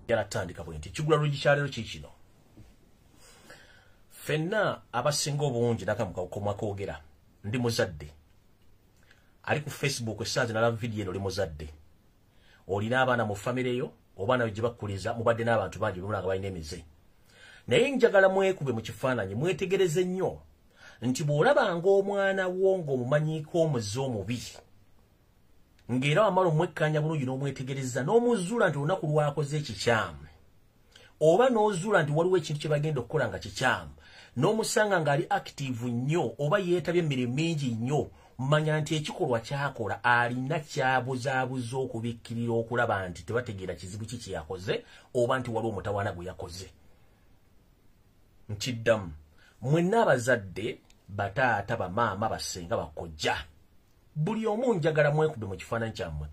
yaratandika bwenti kigula LUJJI kyalero kikino fenna abasinga obungi nakamuka kwogera ndi muzadde ali ku Facebook esaazi nalaba video eno oli muzadde olina abaana mu family yo obaana gye bakkuliza mubadde n'abantu bangi bemulanga balina emize naye njagala mwekube mu kifaananyi mwetegereze nnyo nti bw'olabanga omwana wo ng'omumanyiiko omuze omubi ng'era wamala omwekkanya bulungi n'omwetegereza n'omuzuula nti olunaku lwakoze ekikyamu oba n'ozuula nti waliwo ekintu kye bagenda okukola nga kikyamu n'omusanga ng'ali active nnyo oba yeetabye emirimu mingi nnyo manya nti ekikolwa kyakola alina kyabuzaabuza okubikkirira okulaba nti tebategeera kizibu ki kyeyakoze oba nti waliwo omutawaana gwe yakoze nkiddamu mwenna abazadde bataata bamaama basenga bakojja buli omu njagala mwekube mu kifaananyi kyammwe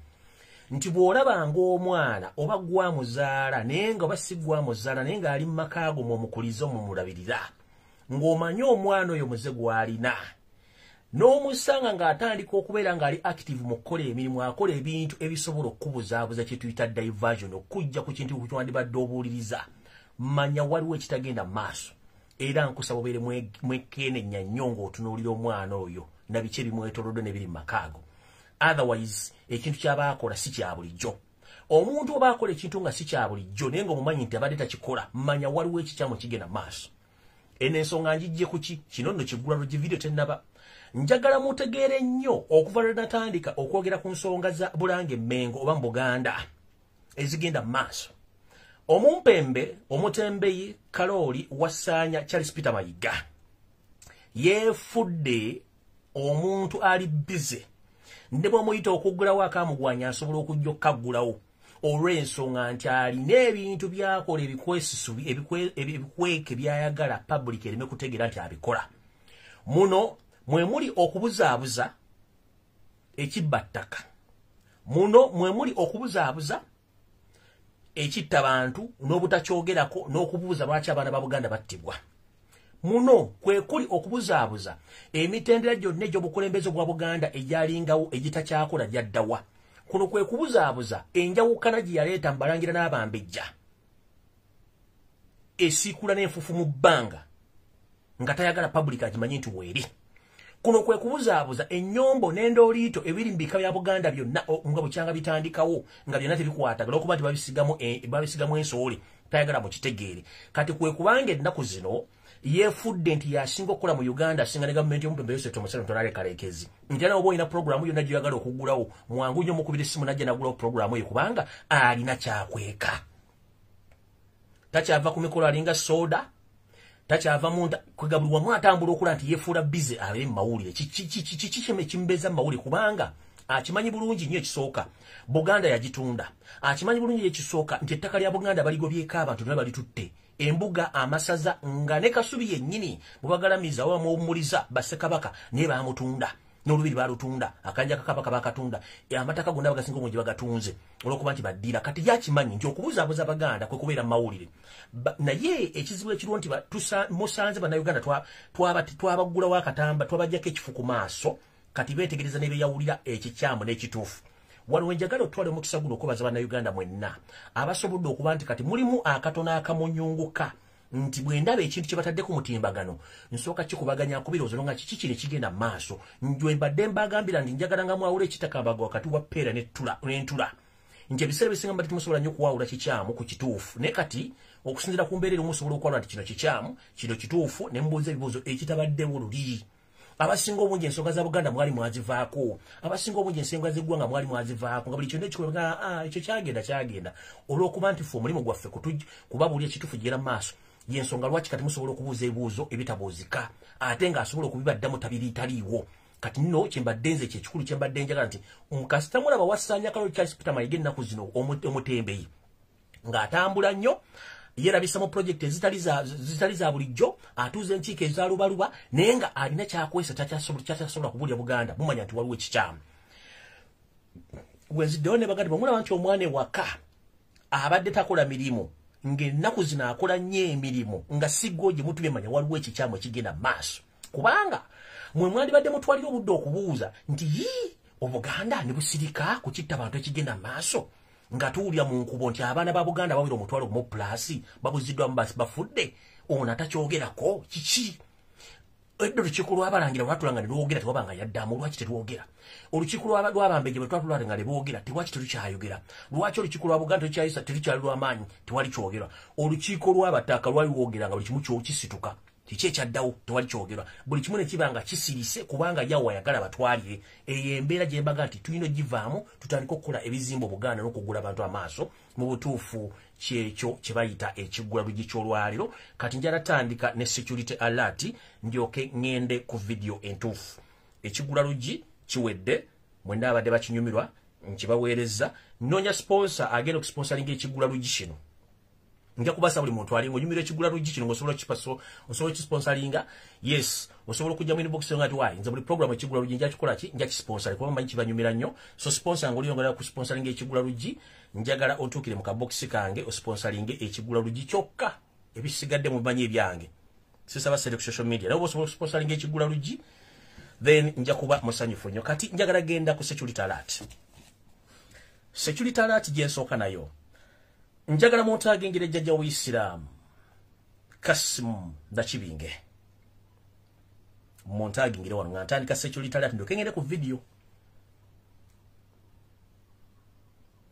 nti bw'olabanga omwana oba gwamuzaala naye nga oba si gwamuzaala naye ng'ali mu maka go mw'omukuliza omumulabirira ng'omanye omwana oyo muze gw'alina n'omusanga ng'atandika okubeera ng'ali active mu kukola emirimu akola ebintu ebisobola okukubuzaabuza kye tuyita diversion okujja ku kintu kyewandibadde obuwuliriza manya waliwo ekitagenda mu maaso era nkusaba obeere mwekeenenya nnyo ng'otunuulira omwana oyo na biki ebimwetoolodde n'ebiri mu makaago otherwise ekintu ky'aba akola si kya bulijjo omuntu oba akola ekintu nga si kya bulijjo naye ng'omumanyi nti abadde takikola manya waliwo ekikyamu kigenda mu maaso eno ensonga njijje ku ki kino nno kigula LUJJI video tennaba njagala mutegeere nnyo okuva lwe natandika okwogera ku nsonga za Bulange Mmengo oba mu Buganda ezigenda mu maaso omumpembe omutembeyi Kalooli Wasaanya Charles Peter Mayiga yeefudde omuntu ali bize ne bw'amuyita okuggulawo akamugwanya asobola okujja okukaggulawo olw'ensonga nti alina ebintu byakola ebikweke byayagala public ereme kutegeera nti abikola muno mwe muli okubuzaabuza ekibbattaka muno mwe muli okubuzaabuza ekitta abantu n'obutakyogerako n'okubuuza lwaki abaana ba Buganda battibwa muno kwe kuli okubuzaabuza emitendera gyonna egy'obukulembeze bwa Buganda egyalingawo egitakyakola gyaddawa kuno kwe kubuzaabuza enjawukana gye yaleeta mbalangira n'abambejja esiikula n'enfufu mu bbanga nga tayagala public agimanye nti weeri kuno kwe kubuzaabuza ennyombo n'endooliito ebiri mu bika bya Buganda byonna nga bukyanga bitandikawo nga byonna tebikwatagala okuba nti babisigamu ensoole tayagala mu kitegeere kati kwe kubanga ennaku zino yeefudde nti yasinga okukola mu Uganda asinga ne gavumenti y'omupembe Yosef Museveni tonalekalekezi nti era oba olina puroguramu yonna gy'oyagala okuggulawo mwangu nnyo mukubira essimu najja nagulawo puroguramu eyo kubanga alina kyakweka takyava ku mikolo alinga soda takyava munda kwegabulwamu atambula okola nti yeefuula bize abeere mu mawulire kiki kimbeeza mu mawulire kubanga akimanyi bulungi nnyo ekisooka Buganda yagitunda akimanyi bulungi ekisooka nti ettaka lya Buganda baligobyeko abantu ne balitutte embuga amasaza nga ne Kasubi yennyini mubagalamiza oba muwummuliza Bassekabaka naye baamutunda n'olubiri baalutunda akanja kakabaka bakatunda amataka gonna bagasinga obungi bagatunze olw'okuba nti baddira kati yakimanyi nti okubuzaabuza Baganda kwe kubeera mu mawulire naye ekizibu ekiriwo nti musanze bannayuganda twabaggulawo akatamba twabajjako ekifu ku maaso kati beetegereza ne beeyawulira ekikyamu n'ekituufu waliwo njagala otwale omukisa guno okubaza bannayuganda mwenna abasobodde okuba nti kati mulimu akatono akamunyunguka nti bwe ndaba ekintu kye batadde ku mutimbagano nsooka kikubaganya kubirowoozo nga kiki kino ekigenda mu maaso njwe mbadde mbagambira nti njagala nga mwawula ekitakambaga wakati wa ppeera n'entula nti ebiseera bisinga mbadde temusobola nnyo okuwawula kikyamu ku kituufu naye kati okusinziira ku mbeera eri musobola okwawula nti kino kikyamu kino kituufu ne mubuuza ebibuuzo ekitabaddewo luli abasinga obungi ensonga za Buganda mwali mwazivaako abasinga obungi ensonga z'eggwanga mwali mwazivaako nga buli kyonna ekikola ekyo kyagenda olw'okuba nti ffe omulimu gwaffe kubabuulira ekituufu gyera mu maaso y'ensonga lwaki kati musobola okubuuza ebibuuzo ebitabuuzika ate ng'asobola okubibaddamu taliiwo kati nno kyembadde nze kyekikulu kyembadde njagala nti mukasita mulaba Wasaanya Kalooli Charles Peter Mayiga ennaku zino omutembeyi ng'atambula nnyo yerabisa mu project ezitali za bulijjo atuuza enkiiko ezalubaluba naye nga alina kyakwesa takyasobola kubuulira Buganda mumanya nti waliwo ekikyamu wenziddewo ne baganda bamulaba nti omwana ewaka abadde takola mirimu ng'ennaku zino akola nnyo emirimu nga siggo gye mutu bemanya waliwo ekikyamu ekigenda maaso kubanga mwe mwandibadde mutwalira obudde okubuuza nti Obuganda ne busirika kukitta abantu ekigenda maaso ngatuulya mu nkubo nti abaana ba Buganda bawira omutwalo mu plus babuziddwa bafudde ono atacyogerako kiki eddo lukiiko lw'abalangira lwatulanga ne lwogera tewabanga yaddamu lwaki terwogera olukiiko lw'abambeje bwe twatulanga ne boogera tewaki terukyayogera lwaki olukiiko lwa Buganda terukyayisa terukyali lw'amaanyi tewali kyogera olukiiko lw'abataka lwali lwogeranga buli kimu kisituka kiki ekyaddawo tewali kyogera buli kimu ne kibanga kisirise kubanga yawa yagala batwalire eyo embeera gye mbaga nti tulina ogivaamu tutandika okukola ebizimba Buganda n'okugula abantu amaaso mu butuufu kyekyo kye bayita ekigula lujji ky'olwaliro kati njala tandika ne security alert ndyoke ngende ku video entuufu ekigula lujji kiwedde mwenda abadde bakinyumirwa nkibaweereza noonya sponsor agenda okusponsoringa ekigula lujji kino nja kubasa buli muntu alingo nyumira ekigula lujji kino ngosobola kipaso osobola kisponsoringa yes osobola kujja mu inbox nga twai nza buli program ekigula lujji nja kikola ki nja kisponsor kuba manyi kibanyumira nnyo so sponsor ngoli yongera ku sponsoringa ekigula lujji njagala ontukire mu kabox kange o sponsoringe ekigula lujji kyokka ebisigadde mu banyi ebyange sisaba select social media nabo osobola sponsoringa ekigula lujji then nja kuba musanyufu nnyo kati njagala genda ku security alert gye nsooka nayo njagala montagingire jjajja w'Islam Kasimu Ndakibinge montagingire wano nga ntandika security alert ndoke ngende ku video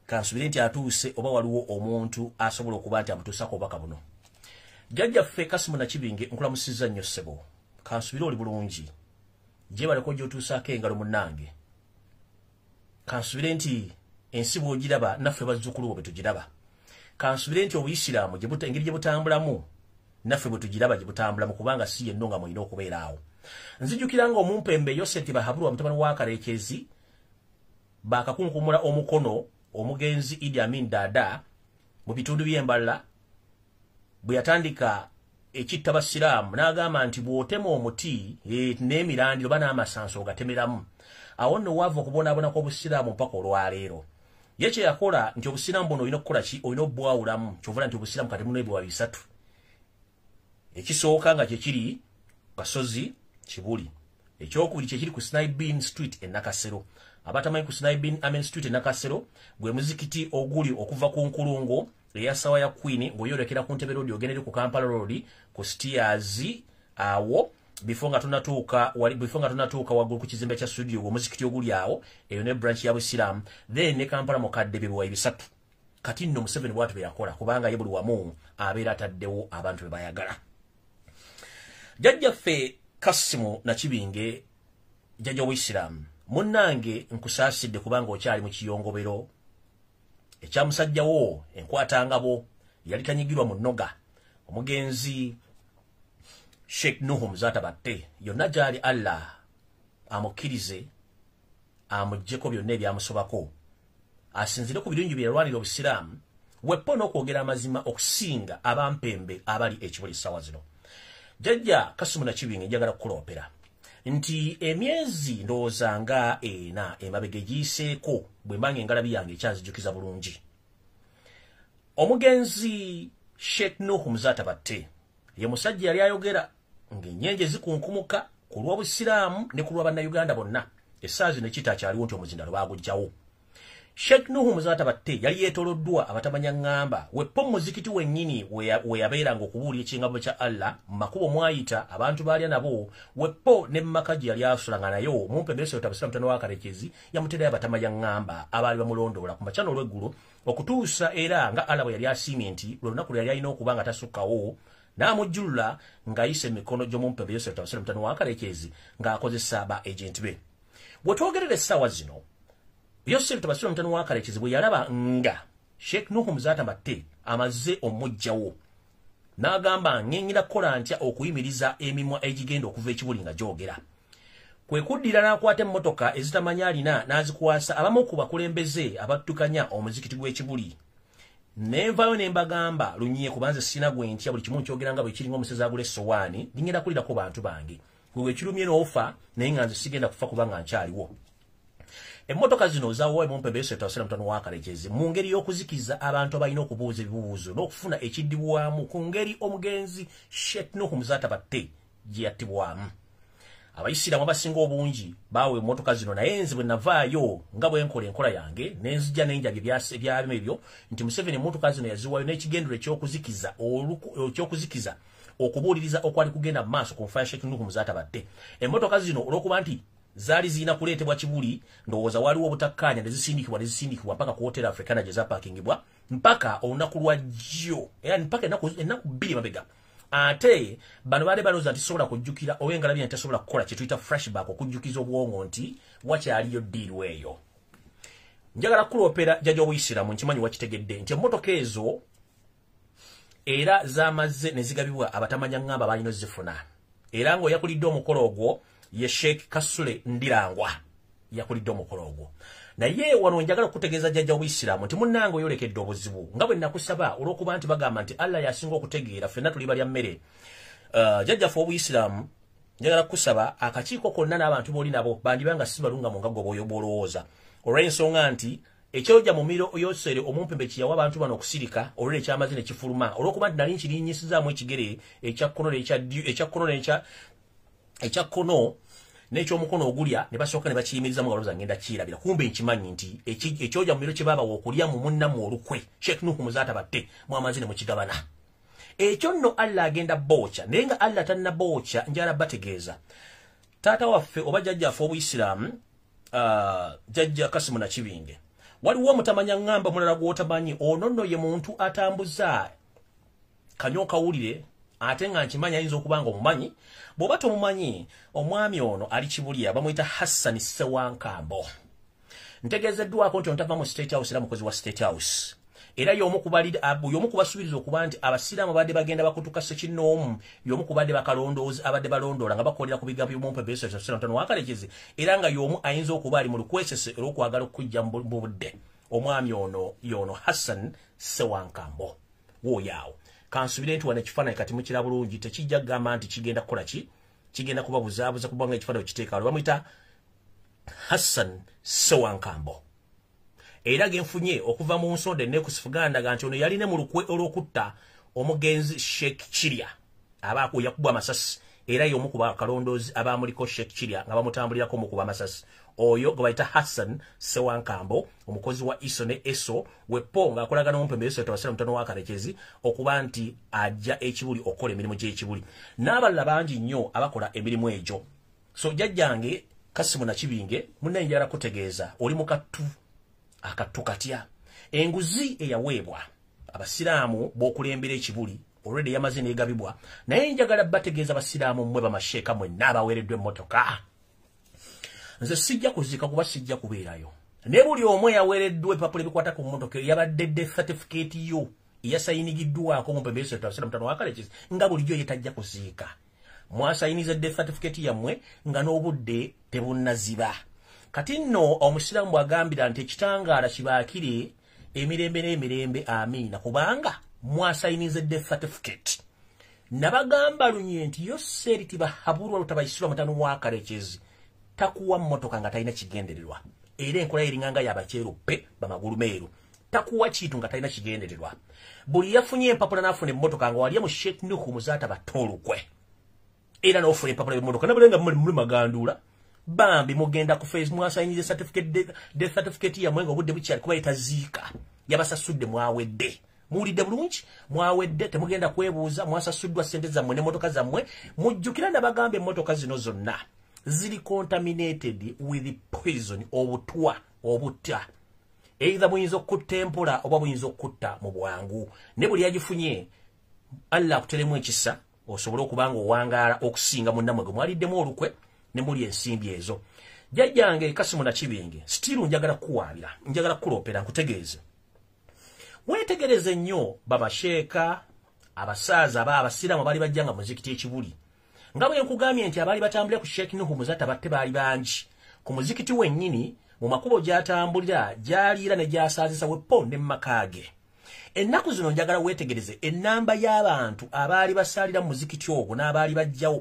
kansubire nti atuuse oba waliwo omuntu asobola okuba nti amutuusako obubaka buno jjajja ffe Kasimu Ndakibinge nkulamusizza nnyo ssebo kansubire oli bulungi gyebaleko gy'otuusaako engalo munnange kansubire nti ensi bw'ogiraba naffe bazzukulu bo bwe tugiraba kansubire nti obuyisiraamu engeri gye butambulamu naffe bwe tugiraba gye butambulamu kubanga si yenno nga mulina okubeeraawo nzijukira nga omumpembe Yoseti Bahabulwa mutabani wa Kaleekezi bakakunkumula omukono omugenzi Idi Amin Dada mu bitundu by'Embala bwe yatandika ekitta basiraamu n'agamba nti bw'otema omuti n'emirandiro oba n'amasanso ogatemeramu awo nno waava okubonaabona kw'obusiraamu mpaka olwaleero ye kye yakola nti obusiraamu buno olina okukola ki olina obbwawulamu kyovula nti obusiraamu kati muno ebibwa bisatu ekisooka nga kyekiri Kasozi Kibuli ekyokubiri kyekiri ku Sniping Street e Nakasero abatamanyi ku Sniping Street e Nakasero gwe muzikiti oguli okuva ku nkulungo eya sawa ya Queen ng'oyolekera ku Ntebe Road ogendere ku Kampala Road ku Steers awo before nga tunatuuka waggulu ku kizimbe kya studio omuzikiti oguli awo eyo ne branch ya Busiramu then ne Kampala mukadde bibuwa ebisatu kati nno Museveni bwatu be yakola kubanga ye buli wamu abeera ataddewo abantu be bayagala jjajjaffe Kasimu Ndakibinge jjajja w'Isiramu munnange nkusaasidde kubanga okyali mu kiyongobero ekyamusajjawo enkwatangabo yali tanyigirwa mu nnoga omugenzi Sheikh Nuhu Muzatabatte yonna gyali Allah amukkirize amuggyeko byonna ebyamusobako asinzire ku birungi bye yalwanira obusiraamu wepo n'okwogera amazima okusinga abampembe abali ekibuli ssaawa zino jjajja Kasimu Ndakibinge njagala kukuloopera nti emyezi ndowooza nga ena emabega egiyiseeko bwe mbanga engalabi yange ekyanzijukiza bulungi omugenzi Sheikh Nuhu Muzatabatte ye musajja yali ayogera ng'ennyenje zikunkumuka ku lw'obusiraamu ne ku lw'abannayuganda bonna essaawa zino ekitakyaliwo nti omuzindalo baagugjawo Sheikh Nuhu Muzatabatte yali yeetooloddwa abatamanya ŋŋamba wepo muzikiti wennyini we yabeeranga okubuulya ekingabo kya Allah mu makubo mwayita abantu baalya nabo wepo ne mmaka gye yali asulanga nayo mumpembe Yoseti Busiramu wa Kaleekezi yamuterayo abatamanya ŋŋamba abaali bamulondoola ku makya olw'eggulu okutuusa era nga Allah bwe yali asiimye nti lwe lunaku lwe yali alina okuba nga tasukkawo n'amujjulula ng'ayisa emikono gy'omumpembe Yoseti Busiramu wa Kaleekezi ng'akozesa ba agenti be bwe twogerera essaawa zino Yoseti Busiramu wa Kaleekezi bwe yalaba nga Sheikh Nuhu Muzatabatte amaze omujjawo n'agamba ng'engenda kukola ntya okuyimiriza emimwa egigenda okuva ekibuli nga gyogera kwe kuddira n'akwata emmotoka ezitamanya alina n'azikwasa abamu ku bakulembeze abattukanya omuzikiti gw'ekibuli nenvayo ne mbagamba lunyiye kubanze sina gwe ntya buli kimu nkyogera nga bwe kiringa omusezi agula essowaani ngenda kulirako bantu bange gwe kirumye n'ofa naye nga nze sigenda kufa kuba nga nkyaliwo emmotoka zino zaawa mumpembe Yoseti Busiramu wa Kaleekezi mu ngeri y'okuzikiza abantu abalina okubuuza ebibuuzo n'okufuna ekiddibwamu ku ngeri omugenzi Sheikh Nuhu Muzatabatte gye yattibwamu abayisiramu abasinga obungi bawe emmotoka zino naye nze bwe navaayo nga bwe nkola enkola yange nenzija nenjabye byalimu ebyo nti Museveni emmotoka zino yaziwayo n'ekigendero ekyokuzikiza okubuuliriza okwali kugenda mu maaso ku nfa ya Sheikh Nuhu Muzatabadde. Emmotoka zino olw'okuba nti zaali zirina kuleetebwa Kibuli, ndowooza waliwo obutakkaanya ne zisindikibwa mpaka ku Hotel Africana gye zapaakingibwa mpaka olunaku lwa jjo, era mpaka ennaku 2 mabega. Ate bano baali balowooza nti sobola kujjukira owengalabye nti tasobola kukola kye tuyita flashback okujjukiza obwongo nti wakyaliyo ddiiru eyo. Njagala kuloopera jjajja w'Obuyisiraamu nkimanyi wakitegedde nti emmotoka ezo era zamaze ne zigabibwa abatamanya ngamba balino zifuna. Era ng'oyakulidde omukolo ogwo ye Sheikh Kasule Ndirangwa yakulidde omukolo ogwo. Naye wano njagala kutegeeza jjajja w'Obuyisiraamu nti munnange oyolekedde obuzibu nga bwe nakusaba olw'okuba nti bagamba nti Allah yasinga okutegeera ffenna tuli balya mmere. Jjajjaffe Obuyisiraamu njagala kusaba akakiiko konna n'abantu b'oli nabo bandibanga si balunga mu nga gwe bw'olowooza olw'ensonga nti ekyojja mu miro yosere omumpembe kiyawa abantu bano okusirika olw'e ekyamaze ne kifuluma olw'okuba nti nali nkirinyisizaamu ekigere ekyakkono n'ekyomukono ogulya ne basooka ne bakiyimiriza mu ngalo zange ngenda kirabira. Kumbe nkimanyi nti ekyojja mu miro kye baabawa okulya mu munnamu olukwe Sheikh Nuhu Muzatabadde mwamaze ne mukigabana. Ekyo nno Allah agenda bookya naye nga Allah tanna bookya njala bategeeza taata waffe oba jjajjaffe Obuyisiraamu jjajja Kasimu Nakibinge waliwo mutamanya ngamba mulala gwotamanyi ono nno ye muntu atambuza kanyo kawulire ate nga nkimanyi ayinza okuba nga omumanyi bw'oba tomumanyi omwami ono ali Kibuli bamuyita Hassan Sewankambo. Ntegeezeddwako nti ontava mu State House era mukozi wa State House era y'omu kubasuubiriza okuba nti abasiraamu badde bagenda bakutuka Ssekinnoomu y'omu kubadde bakalondoozi abadde balondoola nga bakolera ku bigambo by'Omumpebeso Ssentano wakalekezi era nga y'omu ayinza okuba ali mu lukwesese olw'okwagala okujja mu budde. Omwami ono y'ono Hassan Sewankambo wooyaawo. Kansubire nti wane ekifaananyi kati mukira bulungi tekijja kugamba nti kigenda kukola ki kigenda kubabuzaabuza kubanga ekifaananyi kiteeka bamuyita Hassan Sewankambo. Era genfunye okuva mu nsonde nekusifuganda ganti ono yaline mu lukwe olw'okutta omugenzi Sheikh Kirya abaako yakubwa amasasi era y'omu ku bakalondoozi abamuliko Sheikh Kirya nga bamutambulirako mu kuba amasasi. Oyo gwe bayita Hassan Sewankambo omukozi wa ISO ne ESO wepo nga akolagana n'Omumpebeso Ssentano wakalekezi okuba nti ajja ekibuli okola emirimu gy'ekibuli n'abalala bangi nnyo abakola emirimu egyo. So jjajjange Kasimu Nakibinge munnaye njagala kutegeeza oli mu kattu akattu katya enguzi eyaweebwa abasiraamu b'okulembera ekibuli already yamaze n'egabibwa naye njagala bategeeza abasiraamu mmwe bamasheeka mwenna abaweereddwa emmotoka. Nze sijja kuzika kuba sijja kubeerayo ne buli omu yaweereddwa ebipapula ebikwata ku mmotoka yabadde death certificate yo eyasayinigiddwako Omumpebeso Ssentano wakalekezi nga bulijjo ye tajja kuziika. Mwasayiniza death certificate yammwe nga n'obudde tebunnaziba. Kati nno omusiraamu bw'agambira nti ekitangaala kibaakire emirembe n'emirembe amiina kubanga mwasayiniza death certificate. Nabagamba lunye nti yoseri tibahabulwa lutabayisirwa mutano wakalekezi takuwa mmotoka nga talina kigendererwa era enkola eringanga y'abaceeruppe bamagulu meeru takuwa kintu nga talina kigendererwa. Buli yafunye empapula n'afuna emmotoka nga waliya mu Sheikh Nuhu Muzatabadde olukwe era n'ofuna empapula y'emmotoka nabulenga muli maganduula bambi mugenda ku face mwasayinize certificate death certificate ya mwenga obudde bukyali kuba etaziika yabasasudde mwawedde muwulidde bulungi mwawedde temugenda kwebuuza mwasasuddwa ssente zammwe n'emmotoka zammwe. Mujjukira nabagambe emmotoka zino zonna ziri contaminated with poison obutwa obutta either buyinza okutta empola oba buyinza okutta mu bwangu ne buli yagifunye Allah akuteremu ekisa osobole okuba nga owangaala okusinga munnamwe gwe mwaliddemu olukwe ne muli ensimbi ezo. Jjajjange Kasimu Nakibinge stiru njagala kuwaabira njagala kuloopera nkutegeeze weetegereze nnyo bamasheeka abasaaza abasiraamu abaali bajjanga muzikiti ekibuli nga bwe nkugambye nti abaali batambulira ku Sheikh Nuhu Muzatabadde baali bangi ku muzikiti wennyini mu makubo gy'atambulira gyaliira ne gyasaazisa wepo ne mmakage. Ennaku zino njagala weetegereze ennamba y'abantu abaali basaalira mu muzikiti ogwo n'abaali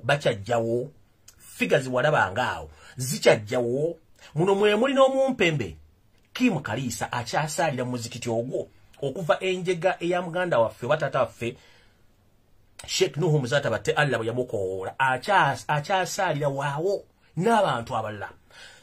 bakyajjawo figures walabanga awo zikyajjawo muno mwe muli n'Omumpembe Kim Kaliisa akyasaalira mu muzikiti ogwo okuva enjega eya muganda waffe batata waffe Sheikh Nuhu Muzatabate Allah yamukoora akyasaalira waawo n'abantu abalala.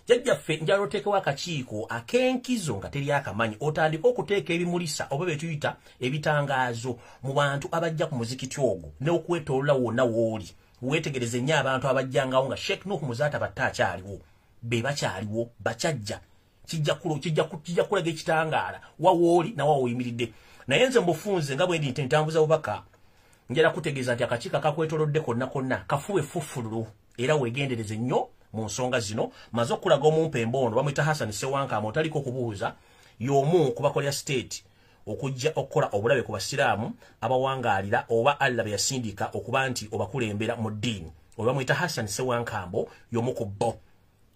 Jajjaffe njalo tekewa akakiiko akenkizo nga teri akamanyi otandika okuteeka ebimulisa oba betuyita ebitangaazo mu bantu abajja ku muzikiti ogwo n'okwetolola wonna wooli weetegereze nnyo abantu abajjangawo nga Sheikh Nuhu Muzatabate akyaliwo be bakyaliwo bakyajja kijja kulaga ekitangaala wawooli na wawoyimiridde naye nze mbufunze nga bwe ndi ntambuza bubaka njala kutegeeza nti akakiiko kakwetolodde konna kafuwe fufululu era weegendereze nnyo mu nsonga zino maze okulaga omumpembe ono bamwita Hassan Sewankama otaliko kubuuza y'omu ku bakolera state okujja okukola obulabe ku basiraamu abawangaalira oba Allah be yasindika okuba nti obakulembera mu ddiini oba bamwita Hassan Sewankama y'omu ku bo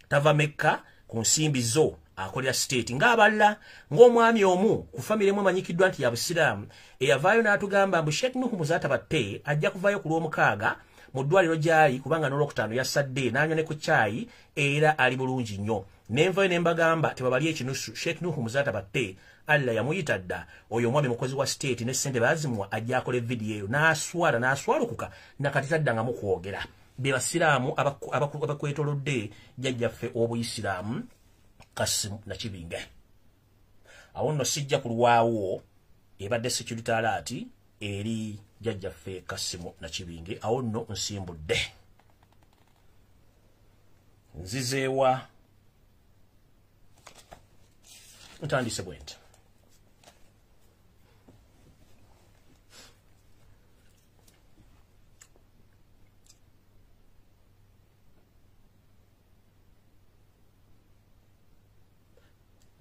tava Mekka ku nsimbi zo akolera state ng'aballa ng'omwami omu ku famire mwe manyikiddwa nti ya busiraamu eyavaayo n'atugamba mbu Sheikh Nuhu Muzatabate ajja kuvaayo ku lw'omukaaga mu ddwaliro gyali kubanga n'olwokutaano yasadde n'anywa ne ku caayi era ali bulungi nnyo nenvayo ne mbagamba tebabali ekinusu Sheikh Nuhu Muzatabate Allah yamuyita dda oyo omwami mukozi wa state ne ssente baazimwa ajja akola evidiyo eyo n'aswalukuka nakati taddangamu kwogera be basiraamu abakwetolodde jjajjaffe obuyisiraamu Kasimu na Kibinge awo nno sijja kulwawo ebadde security alert eri jjajjaffe Kasimu na Kibinge awo nno nsimbudde nzizeewa ntandise bwenti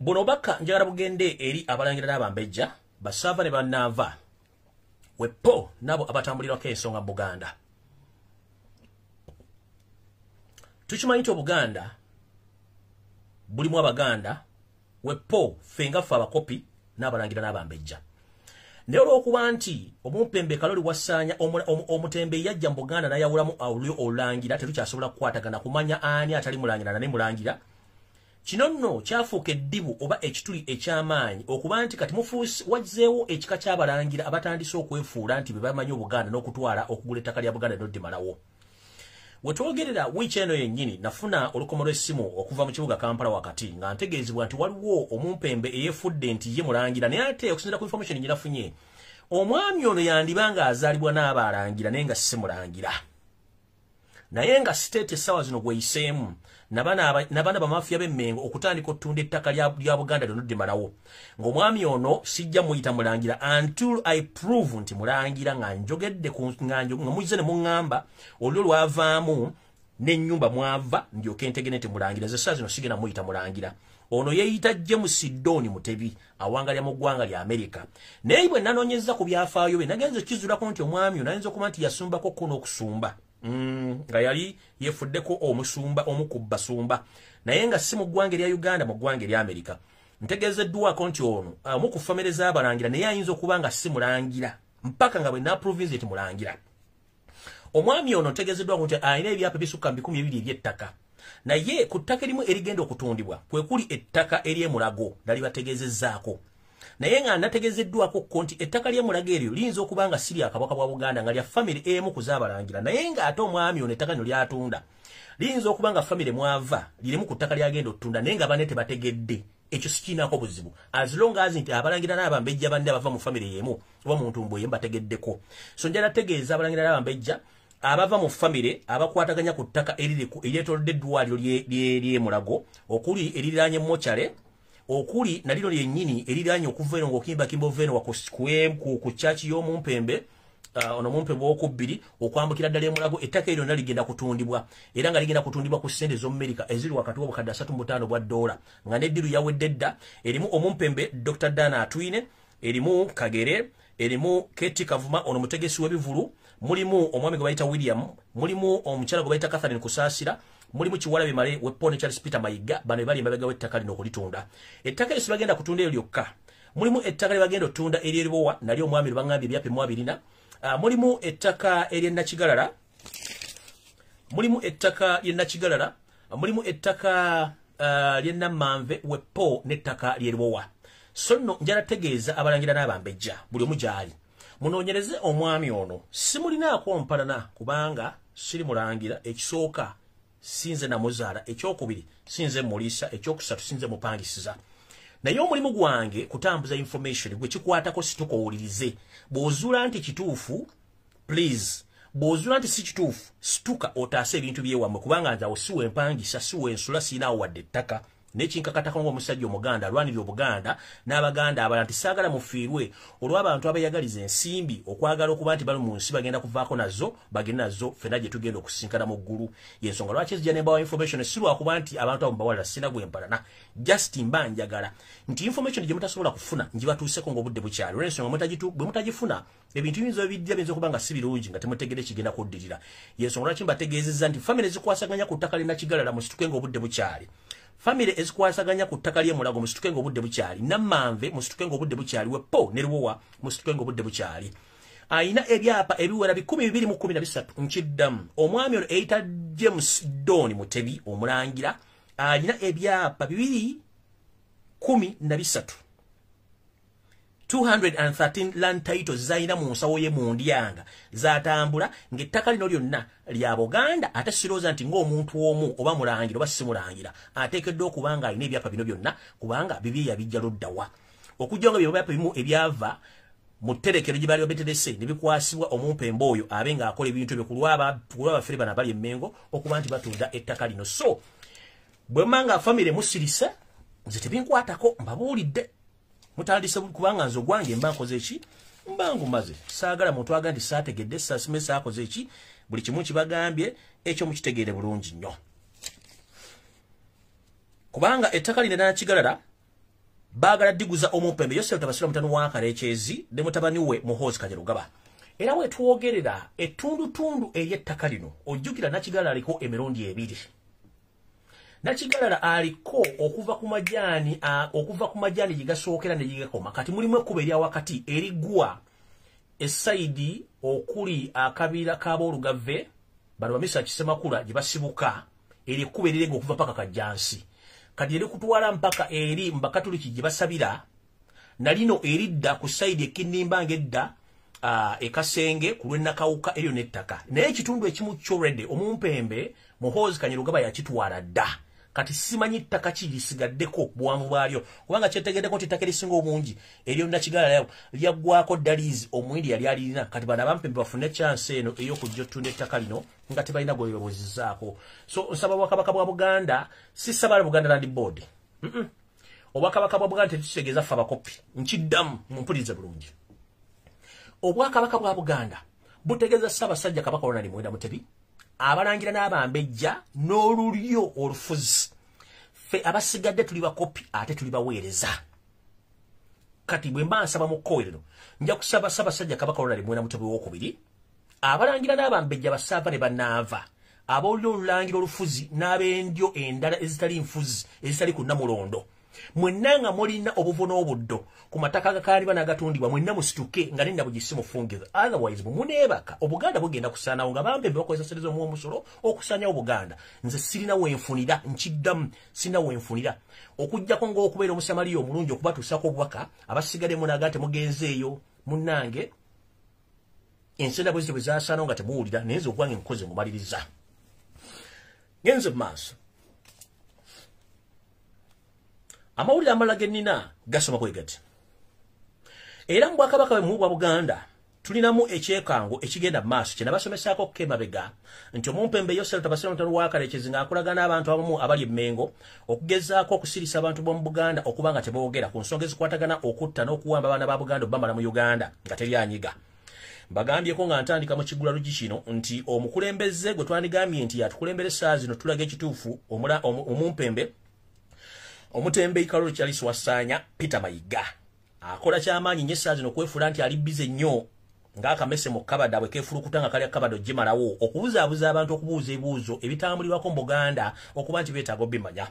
buno baka njagala bugende eri abalangira n'abambejja basava ne bannaava wepo nabo abatambulirako ensonga Buganda. Tukimanyi nti Obuganda bulimu Abaganda wepo fenga fa abakopi n'abalangira n'abambejja. Naye olw'okuba nti omumpembe Kaloli Wassanya omutembe yajja mu Buganda n'ayawulamu awulyo olangira tetukyasobola kukwatagana kumanya ani atali mulangira na ne mulangira. Kino nno kyafuuka eddibu oba ekituli eky'amaanyi okuba nti kati mufuusi wazzeewo ekika ky'abalangira abatandise okwefuula nti be bamanyi Obuganda n'okutwala okugula ettaka lya Buganda n'oddimalawo. We twogerera wiiki eno yennyini nafuna olukomo lw'essimu okuva mu kibuga Kampala wakati nga ntegeezebwa nti waliwo omumpembe eyeefudde nti ye mulangira naye ate okusinziira ku information gye nafunye omwami ono yandibanga azaalibwa n'abalangira naye nga si mulangira. Naye nga state essaawa zino gweyiseemu nabana bamafiya b'emmengo okutandika ottunda ettaka lya Buganda lyonna ng'omwami ono sijja muyita mulangira until I prove nti mulangira nga njogedde nga muyise ne muŋŋamba olwo lwavaamu n'ennyumba mwava ndyoke ntegene nti mulangira ze saa zino sigenda muyita mulangira. Ono yeeyita James Doni Mutebi awangalya mu ggwanga lya Amerika. Naye bwe nanoonyeza ku byafaayo bye nagenze kizulako nti omwami ono ayinza okuba nti yasumbako kuno okusumba. Nga yali yefuddeko omusumba omukubba sumba naye nga si mu ggwanga erya Uganda mu ggwanga erya Amerika. Ntegeezeddwako nti ono mu ku famire z'abalangira naye ayinza okuba nga si mulangira mpaka nga bwe naprovinsi eti mulangira. Omwami ono ntegeezeddwako nti alina ebyapa ebisukka 200 eby'ettaka naye ku ttaka erimu erigenda okutundibwa kwe kuli ettaka ery'emulago nali bategeezezzaako. Naye nga nategeezeddwako ko nti ettaka ly'emulago eryo liyinza okuba nga si lya Kabaka bwa Buganda nga lya famire emu ku z'abalangira naye nga ate omwami ono ettaka lino lyatunda liyinza okuba nga famire mwava lirimu ku ttaka lyagenda ottunda naye nga banne tebategedde. Ekyo sikiinaako buzibu as long as nti abalangira n'abambejja banne abava mu famire y'emu oba mu ntumbo y'emu bategeddeko. So njala tegeeza abalangira n'abambejja abava mu famire abakwataganya ku ttaka eryetoolodde eddwaliro ly'emulago okuli eririraanye mochare okuli na lino lyennyini eriranye okuva eno ng'okimbakimba ova eno ku chachi y'omumpembe ono mumpembe w'okubbiri okwambukira ddala emulago ettaka eryo ligenda kutundibwa era nga ligenda kutundibwa ku ssente z'Omumerika eziri wakati w'obukadde 35 bwa dola nga n'eddiru yawedde dda. Erimu omumpembe Dr. Dana Atwine, erimu Kagere, erimu Keti Kavuma ono mutegesi w'ebivulu, mulimu omwami gwe bayita William, mulimu omukyala gwe bayita Catherine Kusaasira, mulimu Kiwalabe Male wepone Charles Peter Mayiga bano bali emabega w'ettaka lino okulitunda. Ettaka lyo bagenda kutunda eryo lyokka. Mulimu ettaka lye bagenda ottunda ery'eribowa nalyo omwami lubangambye ebyapa 200. Mulimu ettaka ery'Nakigalala. Mulimu ettaka ly'Nakigalala. Mulimu ettaka ly'Namanve wepo n'ettaka ly'eribowa. So nno njala tegeeza abalangira n'abambejja buli omu gy'ali. Munoonyereze omwami ono simulinaako mpalana kubanga siri mulangira ekisooka sinze namuzaala ekyokubiri sinze mulisa ekyokusatu sinze mupangisiza naye omulimu gwange kutambuza information gwe kikwatako situkowulirize bw'ozuula nti kituufu please bw'ozuula nti si kituufu situka otaase ebintu byewamwe kubanga nze awo siwa empangisa siwa ensula siinaawo wadde ettaka n'ekinkakatako ng'omusajja omuganda alwanirira obuganda n'abaganda abalala nti saagala mufiirwe olw'abantu abeeyagaliza ensimbi okwagala okuba nti bali mu nsi bagenda kuvaako nazo bagende nazo ffenna gye tugenda okusinkana mu ggulu y'ensonga lwaki ezijja ne mbawa information si lwakuba nti abantu abo mbawalira sina gwempalana just mba njagala nti information gye mutasobola kufuna ngibatuuseko ng'obudde bukyali olw'ensonga bwe mutagifuna ebintu biyinza ebijja biyinza okuba nga si birungi nga temutegedde kigenda kuddirira y'ensonga lwaki mbategeezezza nti famire zikwasaganya ku ttaka linnakigalala musituke ng'obudde bukyali famire ezikwasaganya ku ttaka ly'emulago musituke ng'obudde bukyali nammanve musituke ng'obudde bukyali wepo ne luwowa musituke ng'obudde bukyali ayina ebyapa ebiwera 213 nkiddamu omwami ono eyita James Don Mutebi omulangira ayina ebyapa 213 213 land titles zayina mu nsawo ye mu ndyanga zatambula ng'ettaka lino lyonna lya Buganda ate sirooza nti ng'omuntu omu oba mulangira oba simulangira ateekeddwa okuba nga alina ebyapa bino byonna kubanga bibye yabijja luddawa okujja nga byapa bimu ebyava mu tterekero gye baali babeterese ne bikwasibwa omumpembe oyo abe ng'akola ebintu ebyo ku lw'abafere bano abali emmengo okuba nti batunda ettaka lino so bwe mmanga famire musirise nze tebinkwatako mbabuulidde mutandise kubanga nzo gwange mba nkoze eki mba ngumaze saagala muntu aga nti saategedde saasime saakoze eki buli kimu kibagambye ekyo mukitegeere bulungi nnyo kubanga ettaka lino nakigalala baagala ddiguza omumpembe Yosef Tabasira mutano wa Kalekyezi ne mutabani we Muhoozi Kanyarugaba era wetwogerera ettundutundu ey'ettaka lino ojjukira nakigalala aliko emirundi ebiri nakigalala aliko okuva ku majaani gigasookera ne gigakoma kati mulimu ekkuba erya wakati erigwa esaidi okuli akabira k'aboolugave bano bamisa kisemakula gye basibuka eri ekkuba erirenga okuva paka kajjansi kati eri kutwala mpaka eri mbakatuliki gye basabira nalino eridda ku saidi ekinnimba ng'edda ekasenge ku lw'ennakawuka eryo n'ettaka naye ekitundu ekimu ky'olwedde omumpembe Muhoozi Kanyarugaba yakitwala dda kati simanyi ttaka ki lisigaddeko buwanvu bwalyo kubanga kyetegeddeko nti ettaka erisinga obungi eryo nakigalala lyaggwako ddaliizi omwindi yali alirina kati bano abampembe bafune chance eno ey'okujja ottunda ettaka lino nga tebalina gwebabuzizzaako so nsaba Obwakabaka bwa Buganda si ssaba Buganda Land Board Obwakabaka bwa Buganda tekitegeeza ffe abakopi nkiddamu mumpulirize bulungi Obwakabaka bwa Buganda butegeeza Ssaabasajja Kabaka Ronald Muwenda Mutebi abalangira n'abambejja n'olulyo olufuzi ffe abasigadde tuli bakopi ate tuli baweereza kati bwe mba nsaba mu kkowerero nja kusaba Ssaabasajja Kabaka Ronald Muwenda Mutebi w'okubiri abalangira n'abambejja basaava ne bannaava ab'olulyo olulangira olufuzi n'ab'endyo endala ezitali nfuzi ezitali ku Namulondo mwenna nga mulina obuvuna obuddo ku mataka agakaaliba n'agatundibwa mwenna musituke nga nenna bugisi mufungiza otherwise bumuneebaka obuganda bugenda kusaanawo nga bampembe bakozesa serezo mu omusolo okusaanyawo Buganda nze sirina wenfunira nkiddamu sirina wenfunira okujjako ng'okubeera omusamaliya omulungi okubatuusako obubaka abasigadde munaga temugenzeeyo munnange ensenda bwe zaasaanawo nga temuwulira naye nze ogwange nkoze ngumaliriza ngenze mu maaso amawulire amalala ge nnina gasoma bwe gati era mu Bwakabaka bwa Buganda tulinamu ekyekango ekigenda mu maaso kye nabasomesaako kemabega nti omumpembe Yosef Tabasira mutano wa Kalekyezi ng'akolagana n'abantu abamu abali emmengo okugezaako okusirisa abantu b'omu Buganda okuba nga teboogera ku nsonga ezikwatagana okutta n'okuwamba abaana ba Buganda obamala mu Uganda nga teryanyiga mbagambyeko nga ntandika mu KIGULA LUJJI kino nti omukulembeze gwe twandigambye nti yatukulembera essaawa zino tulaga ekituufu omumpembe omutembeeyi Kalolo Charles Wassanya Peter Mayiga akola kyamaanyi nnyo essaawa zino okwefuula nti ali bize nnyo ng'akamese mu kabada bwe keefulukuta nga kalya kabada ogimalawo okubuzaabuza abantu okubuuza ebibuuzo ebitambulirwako mu Buganda okuba nti beetaaga obimanya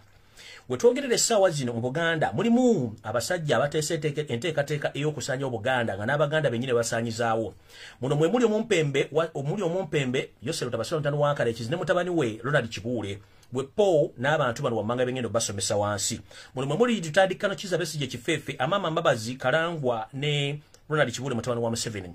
we twogerera essaawa zino mu Buganda mulimu abasajja abateesa enteekateeka ey'okusaanya Obuganda nga n'Abaganda bennyini basaanyizaawo muno mwe muli omumpembe Yosef Tabasira mutano wa Kalekyezi ne mutabani we Ronald Kibuule bwe po n'abantu bano wammanga bengendo basomesa wansi muno mwe muli tutandikano Kizza Besigye Kifeefe Amama Mbabazi Kalangwa ne Ronald Kibule mutabani wa Museveni.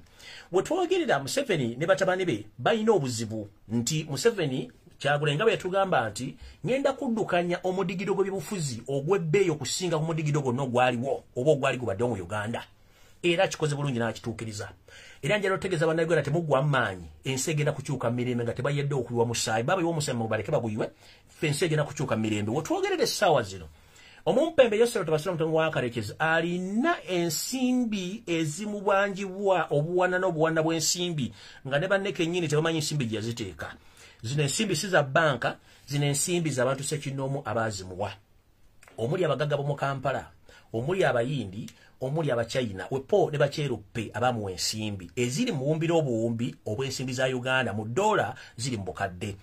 Wetwogerera Museveni ne batabani be bayina obuzibu nti Museveni Kyagulanyi bwe yatugamba nti ngenda kuddukanya omudigido gw'ebufuzi ogw'ebbeeyi okusinga ku mudigido gonna ogwaliwo oba ogwali gubadde mu Uganda. Era kikoze bulungi n'akituukiriza. Era njala otegeeza bannayuganda temuggwa amaanyi ensi egenda kukyuka mirembe nga tebayedde okuyiwa musaayi baba yiwa musaayi mubaleke baguyiwe ffe ensi egenda kukyuka mirembe. Wetwogerere essaawa zino Omumpembe Yosero Tabasira Mutongo wa Karekezi alina ensimbi ezimubwanjibwa obuwana n'obuwana bw'ensimbi nga ne banneke nnyini tebamanyi ensimbi gye yaziteeka. Zino ensimbi si za banka, zino ensimbi z'abantu ssekinnoomu abaazimuwa. Omuli abagagga b'omu Kampala, omuli abayindi, omuli abachina, wepo ne bacheruppe abamuwa ensimbi. Eziri mu buwumbi n'obuwumbi obw'ensimbi za Uganda mu dola ziri mu bukadde.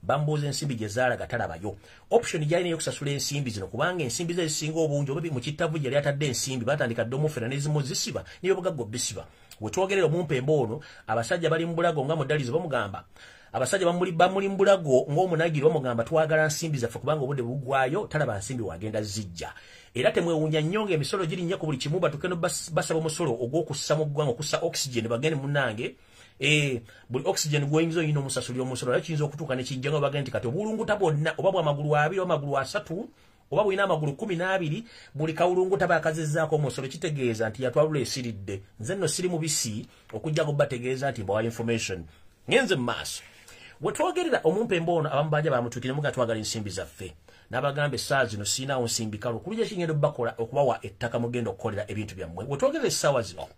Bambuuza ensimbi gye zaalaga talabayo. Option gyalina y'okusasula ensimbi zino kubanga ensimbi ze zisinga obungi oba mu kittavu gye yali atadde ensimbi batandika dde omufera n'ezimu zisiba n'ebyobugagga obisiba. Wetwogerera Omumpembe ono abasajja bali mu bulago nga mudalizo bamugamba. Abasajja bamuli mu bulago ng'omunagiri bamugamba twagala nsimbi zaffe kubanga obudde bugwayo talaba nsimbi wagenda zijja. Era temwewuunya nnyo ng'emisolo girinnya ku buli kimu batuke no basaba omusolo ogw'okussa mu ggwanga okussa oxygen bagende munnange. Buli oxygen gw'oyinza oyina omusasulira omusolo naye kiyinza okutuuka ne kijja nga bagenda nti kati obulunguta bwonna oba bw'amagulu 2 oba amagulu 3 oba bw'ina amagulu 12 buli kawulunguta baakazizzaako omusolo kitegeeza nti yatwalula esiridde. Nze nno siri mubisi okujjako bategeeza nti mbawa information. Ngenze mu maaso. Wetwogerera Omumpembe ono abamu bajja bamutuukire muga twagala ensimbi zaffe. N'abagamba essaawa zino siinaawo nsimbi kalu kulujja kigenda obbakola okubawa ettaka mugenda okukolera ebintu byammwe. Wetwogerera essaawa zino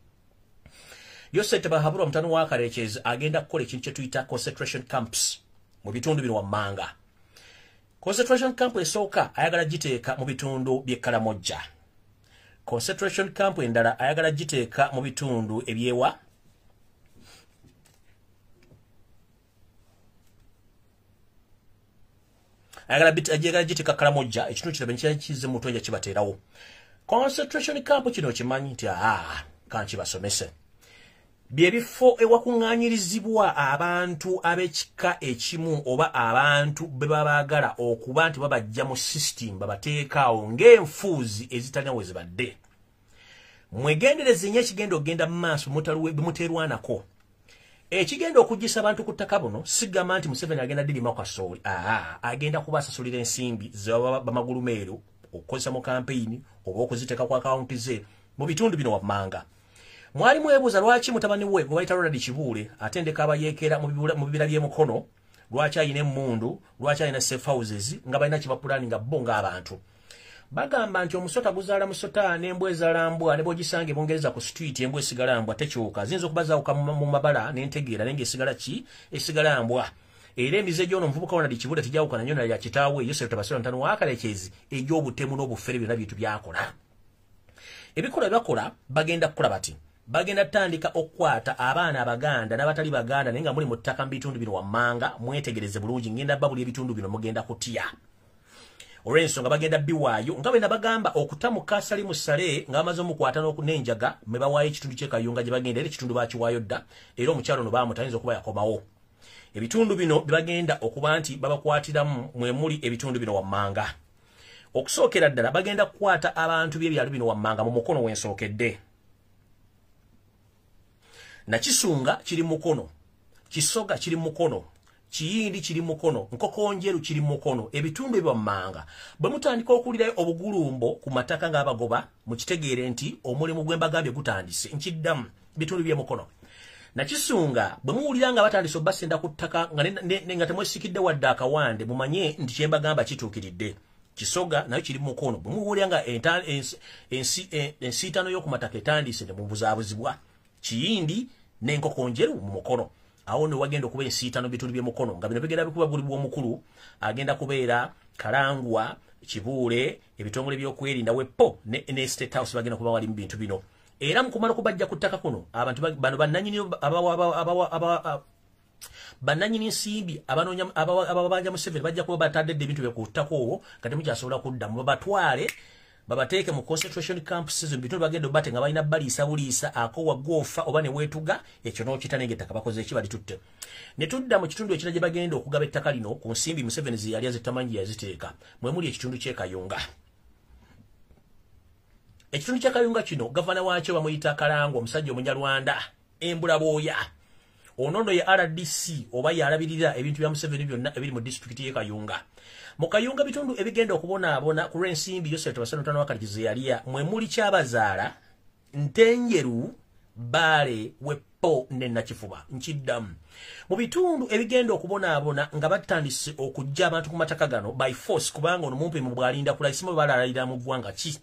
Yosete Bahabura mutano wa Karekezi agenda kukola ekintu kye tuyita concentration camps mu bitundu bino wammanga. Concentration camp esooka ayagala giteeka mu bitundu by'e Kalamojja. Concentration camp endala ayagala giteeka mu bitundu ebyewa ayagala giteeka Kalamojja ekitundu kirabe nkyakize mu tonja kibateerawo. Concentration camp kino kimanyi nti kankibasomese. Byebifo ewakuŋŋaanyirizibwa abantu ab'ekika ekimu oba abantu be babaagala okuba nti babajja mu system babateekaawo ng'enfuuzi ezitalina we zibadde. Mwegendereze nnyo ekigenda okugenda mu maaso bimuteerwanako. Ekigenda okuggisa abantu ku ttaka buno sigamba nti Museveni agenda dirima kasooli. Agenda kubasasulira ensimbi bamagulu meeru okukozesa mu kampeyini oba okuziteeka ku akawunti ze mu bitundu bino wammanga. Mwali mwebuuza lwaki mutabani we gwe bayita Ronald Kibule atendeka abayeekera mu bibira by'emukono, lwaki ayina emmundu, lwaki ayina safe houses nga balina kibapulaani nga bo ng'abantu. Bagamba nti omusota guzaala musota n'embwa ezaala mbwa ne bw'ogisanga ebongereza ku street embwa esigala mbwa tekyuka. Ziyinza okubazaawuka mu mabala n'entegeera naye ng'esigala ki? Esigala mbwa. Era emize gy'ono omuvubuka Ronald Kibule tegyawukana nnyo ya kitaawe Yosero Tabasira Mutongo wa Karekezi egy'obutemu n'obufere byonna bintu byakola. Ebikola byakola bagenda kukola bati. Bagenda tandika okukwata abaana abaganda n'abatali baganda naye nga muli mu ttaka mu bitundu bino wammanga mwetegereze bulungi ngenda babuli ebitundu bino mugenda kutya. Olw'ensonga bagenda biwaayo nga bwe nabagamba okutamuka sali musale ng'amaze omukwata n'enjaga me bawaayo ekitundu ky'e Kayunga gye bagenda era ekitundu baakiwaayo dda era omukyalo no baamutayinza okuba yakomawo. Ebitundu bino bye bagenda okuba nti babakwatiramu mwe muli ebitundu bino wammanga. Okusookera ddala bagenda kukwata abantu by'ebyalo bino wammanga mu mukono w'ensookedde. Nakisunga kiri mukono, Kisoga kiri mukono, Kiyindi kiri mukono, Nkokonjeru kiri mukono, ebitundu ebyammanga. Bwe mutandika okuwulirayo obugulumbo ku mataka ng'abagoba mukitegeere nti omulimu gw'embagambye gutandise. Nkiddamu bitundu by'emukono. Nakisunga bwe muwulira nga batandise obbasenda ku ttaka nga temwesikidde wadde akawande mumanye nti kyembagamba kituukiridde. Kisoga nayo kiri mukono. Bwe muwulira nga ensiitano y'oku mataka etandise ne mubuzaabuzibwa. Kiyindi n'enkokonjeru mu mukono. Awo ne wagenda okuba ensiitano bitundu by'emukono nga bino bigenda bikuba buli bw'omukulu agenda kubeera Kalangwa, Kibuule, ebitongole by'okwerinda wepo ne State House bagenda kuba wali mu bintu bino. Era mu kumala okubajja ku ttaka kuno abantu bano bannanyini nsimbi ababanja Museveni bajja kuba batadde ebintu bye ku ttaka olwo nga temukyasobola kuddamu babatwale babateeke mu concentration camps zo bitundu bagenda bate nga balina baliisa buliisa akowa gofa oba ne wetuga ekyo n'okita nenge ttaka bakoze eki balitutte. Ne tudda mu kitundu ekirala gye bagenda okugaba ettaka lino ku nsimbi Museveni ze yali azitamanyi yaziteeka mwe muli ekitundu ky'e Kayunga. ekitundu kya Kayunga kino gavana waakyo bamuyita Kalango omusajja Omunyarwanda embula booya onono ya RDC oba yalabirira ebintu bya Museveni byonna ebiri mu district ye Kayunga mu Kayunga bitundu ebigenda okubonaabona ku lw'ensimbi Yosef Tawasano wakalikize yaliya mwe muli Kyabazaala Ntenjeru Bale Wepo ne Nakifuba nkiddamu mu bitundu ebigenda okubonaabona nga batandise okujja abantu ku mataka gano by force kubanga ono mumpe mu bwalinda kulaisimo balalira mu ggwanga ki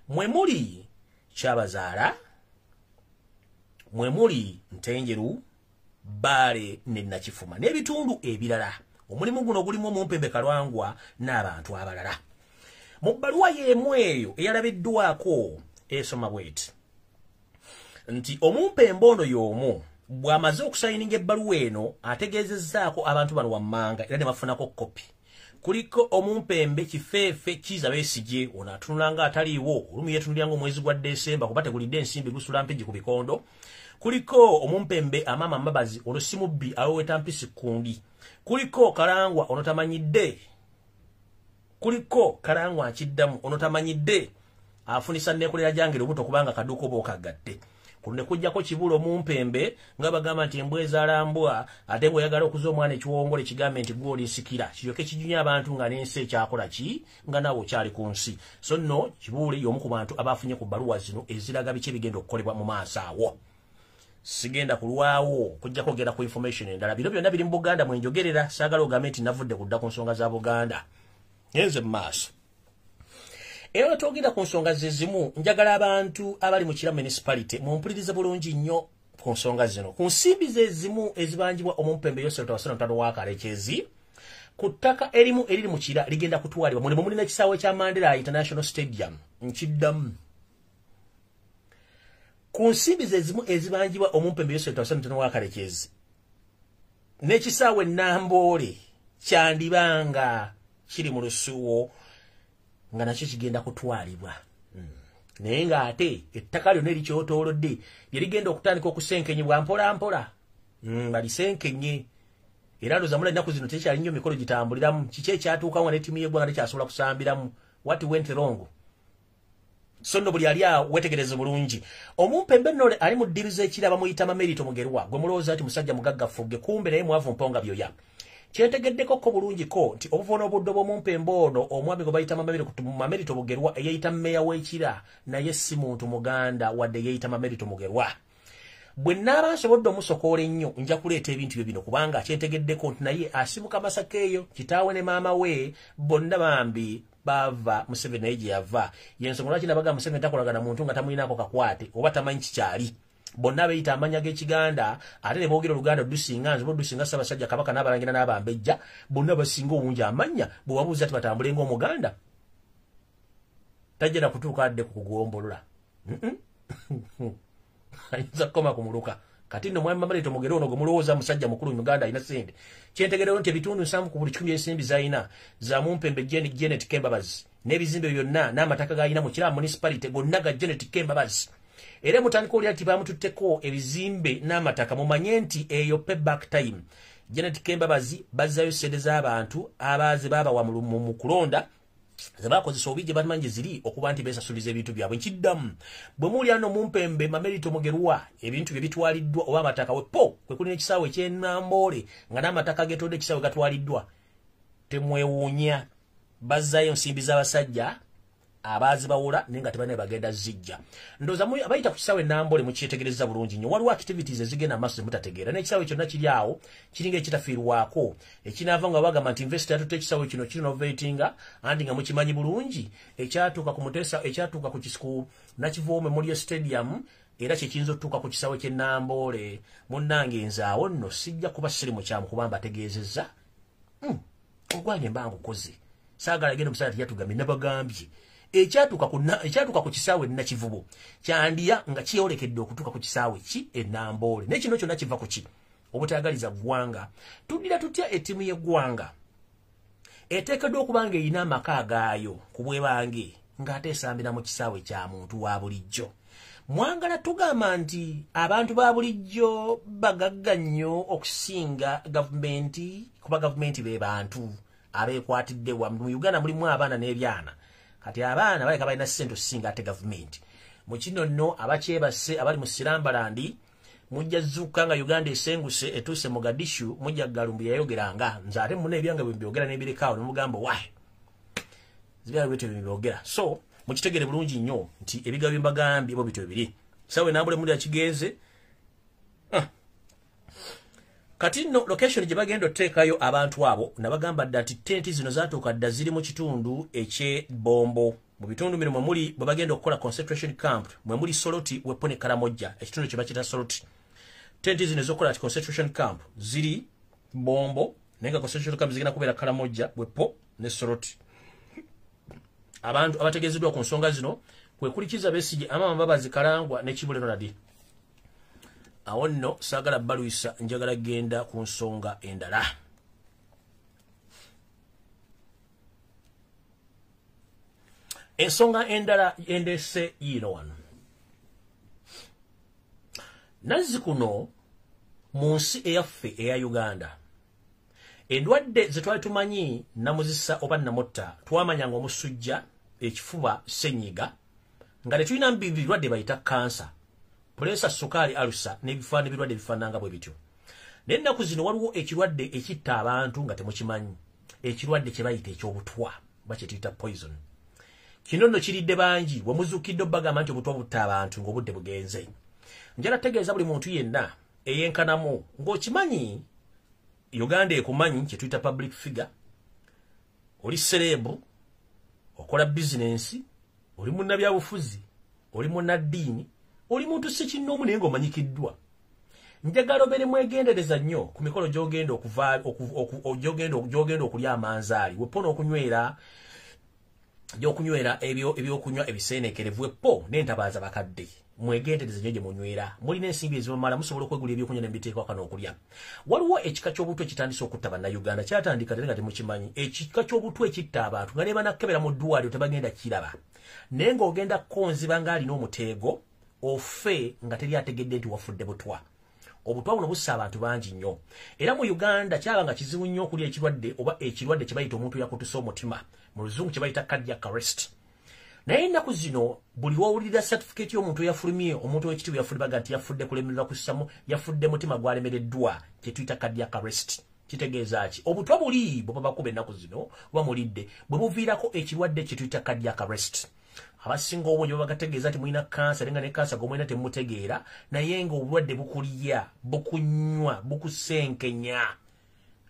mwe muli Kyabazaala mwe muli Ntenjeru Bale ne Nakifuma n'ebitundu ebirala omulimu guno gulimu Mumpembe Kalwangwa n'abantu abalala mu bbaluwa y'emu eyo eyalabiddwako esoma bweti nti Omumpembe ono y'omu bw'amaze okusayininga ebbaluwa eno ategeezezzaako abantu bano wammanga era ne bafunako kopi kuliko Omumpembe Kifeefe Kiza Besigye ono atunula nga ataliiwo olumu yeetunulira ng'omwezi gwa Desemba kuba tegulidde ensimbi gusula mpigi ku bikondo kuliko Omumpembe Amama Mbabazi ono si mubbi aweweta mpisi kundi kuliko Kalangwa ono tamanyidde kuliko Kalangwa akiddamu ono tamanyidde afunisa neekolera jange lubuto kubanga kaduuko bookagadde kuno ne kujjako Kibulo Mumpembe nga bagamba nti embwa ezaalambwa ate ng'oyagala okuza omwana ekiwongole kigambe nti gwe olinsikira kiryoke kijunya abantu nga n'ensi ekyakola ki nga naawe okyali ku nsi so nno Kibuule y'omu ku bantu abafunye ku bbaluwa zino eziraga biki ebigenda okukolebwa mu maaso awo sigenda kulwawo kujja kwogera ku information endala bino byonna biri mu Buganda mwenjogerera saagala ogambe nti navudde kudda ku nsonga za Buganda ngenze mu maaso era twogera ku nsonga zezimu njagala abantu abali mu Kira municipality mumpulirize bulungi nnyo ku nsonga zino ku nsimbi zezimu ezibanjibwa Omumpembe Yosef Tawasano mutano wa Kalekezi ku ttaka erimu eriri mu Kira ligenda kutwalibwa mulimu mulina ekisaawe kya Mandela International Stadium nkiddamu ku nsimbi zezimu ezibanjibwa Omumpembe Yosef Tawasano mutano wa Kalekezi n'ekisaawe Namboole kyandibanga kiri mu lusuuwo nga nakyo kigenda kutwalibwa naye ng'ate ettaka lyonna erikyetoolodde lye ligenda okutandika okusenkenyebwa mpola mpola balisenkenye era ndowooza mula ennaku zino tekyali nnyo mikolo gitambuliramu kiki ekyatuukamu ne ttiimu y'eggwanga tekyasobola kusambiramu what went wrong so nno buli ali awo wetegereze bulungi Omumpembe nno ali mu ddiru z'Ekira bamuyita Mamerito Mugerwa gwe mulowooza nti musajja mugaggafugge kumbe naye mwavu mponga byoya kyentegeddeko ko bulungiko nti obuvono obuddo bw'Omumpembe ono omwami gwe bayita Mamerito Mugerwa eyayita mmeeya w'Ekira naye si muntu Muganda wadde yeyita Mamerito Mugerwa bwe nnaaba nsobodde omusokoola ennyo nja kuleeta ebintu byo bino kubanga kyentegeddeko nti naye asibuka Masaka eyo kitaawe ne maama we bonna bambi bava Museveni naye gye yava yensonga lwaki nabaga Museveni takolagana muntu nga tamuyinaako kakwate oba tamanyi kikyali bonna beeyita amanya g'Ekiganda ate ne boogera Oluganda Dusinga nze Dusinga Ssaabasajja Kabaka n'Abalangira n'Abambejja bonna basinga obungi amanya bwe wabuuza ati batambule ng'Omuganda tajja na kutuuka adde ku kugombolola ayinza kukoma ku muluka kati nno mwami Mamerito Mugerwa ono gwe mulowooza musajja mukulu mu Uganda alina ssente kyentegerewo nti ebitundu 7 ku buli 10 ensimbi z'alina za Mumpembe Janet Kembabazi n'ebizimbe byonna n'amataka g'alina mu Kira municipality gonna ga Janet Kembabazi era mutandika olya nti bamututteko ebizimbe n'amataka mumanye nti eyo payback time Janet Kembabazi bazzayo ssente z'abantu abaaze baabawa mu kulonda zebakozesa obi gye bamanyi ziri okuba nti beesasuliza ebintu byabwe nkiddamu bwe muli ano Mumpembe Mamerito Mugerwa ebintu bye bitwaliddwa oba amataka wepo kwe kuli n'ekisaawe ky'Enamboole nga n'amataka getodde ekisaawe gatwaliddwa temwewuunya bazzayo nsimbi z'abasajja abaazi bawula naye nga tebalina bagenda zijja ndowooza abayita ku kisaawe Namboole mukyetegereza bulungi nnyo waliwo activities ezigenda maaso zemutategeera n'ekisaawe kyonna kiri awo kiringa ekitafiirwako ekinaava nga bagamba nti investor yatutte ekisaawe kino kirinovatinga anti nga mukimanyi bulungi ekyatuuka ku Mutesa ekyatuuka ku Kisiku Nakivubo Memorial Stadium era kye kiyinza okutuuka ku kisaawe ky'e Namboole munnange nze awo nno sijja kuba siri mukyamu kuba mbategeezezza ogwange mba ngukoze saagala genda omusajja teyatugambye nabagambye ekyatuuka ku kisaawe Nakivubo kyandiya nga kyeyolekedde okutuuka ku kisaawe ki Enamboole naye kino kyonna kiva ku ki obutayagaliza ggwanga tuddira tutya ettiimu y'eggwanga eteekeddwa okuba nga erina amaka agaayo ku bwebange ng'ate esambira mu kisaawe kya muntu wa bulijjo mwangala tugamba nti abantu ba bulijjo bagagga nnyo okusinga gavumenti kuba gavumenti be bantu abeekwatidde wa mu Uganda mulimu abaana n'ebyana kati abaana baleka balina ssente singa ate government mu kino nno abakyebase abali mu Sirambalandi mujja zuuka nga Uganda esenguse etuse Mogadishu mujja galumbu yayogeranga nze ate mune ebyange byogera n'ebirekawo nemugamba wae zibya bwete byogera so mukitegere bulungi nnyo nti ebiga bimbagambye bo bito bibiri sawe nambule muri akigenze kati no location gye bagenda oteekayo abantu abo nabagamba dati tenti zino zatuuka dda ziri mu kitundu ekye Bombo mu bitundu bino muri bwe bagenda okukola concentration camp mwe muri Soroti wepone Karamojja ekitundu kye bakita Soroti tenti zino zokola ati concentration camp ziri Bombo nenga concentration camp zigenda kubeera Karamojja wepo ne Soroti abantu abategezeddwa ku nsonga zino kwe kulikiza Besigye amama babazi Kalangwa ne Kibule Ronald awo nno saagala baluisa njagala genda ku nsonga endala ensonga endala endese yino wano nazzi kuno mu nsi eyaffe eya Uganda endwadde ze twali tumanyi namuzisa oba Nokutta twamanyanga omusujja ekifuba senyiga nga tetulina birwadde bayita kansa pressure sukali alusa n'ebifaani birwadde bifaananga bwe bityo n'ennaku zino waliwo ekirwadde ekitta abantu nga temukimanyi ekirwadde kye bayita eky'obutwa bakiyita poison kino nno kiridde bangi wemuzuukidde obbagamba nti obutwa butta abantu ng'obudde bugenze njala tegeeza buli muntu yenna eyenkanamu ng'okimanyi Uganda ekumanyi kye tuyita public figure oli serebu okola business oli munnabyabufuzi oli munnaddiini oli muntu si kinoomu naye ng'omanyikiddwa njagala obeere mwegendereza nnyo ku mikolo gy'ogenda gy'ogenda okulya amanzaali wepona okunywera ebyokunywa ebiseenekerevu wepo n'entabaaza bakadde mwegendereza nnyo gye munywera mulina ensimbi ezibamala musobola okwegula ebyokunywa n'ebiteekwa kano okulya waliwo ekika ky'obutwa ekitandise okutta bannayuganda kyatandika ate nga temukimanyi ekika ky'obutwa ekitta abantu nga ne banakebera mu ddwaliro tebagenda kiraba naye ng'ogenda konziba ng'alina omuteego ofe nga teri ategedde nti wafudde butwa obutwa buno bussa abantu bangi nnyo era mu Uganda kyaba nga kizibu nnyo okulya ekirwadde oba ekirwadde kye bayita omuntu yakutuse omutima mu luzungu kye bayita cardiac arrest naye ennaku zino buli wawulira certificate y'omuntu eyafulumye omuntu w'ekitiibwa yafulibaga nti yafudde kulemererwa kussamu yafudde mutima gwalemereddwa kye tuyita cardiac arrest kitegeeza ki obutwa buli bwe babakuba ennaku zino oba mulidde bwe buviirako ekirwadde kye tuyita cardiac arrest abasinga obungi babagategeeza nti mulina kansa nenga ne kansa gomulina temutegeera naye ng'obulwadde bukulya bukunywa bukusenkenya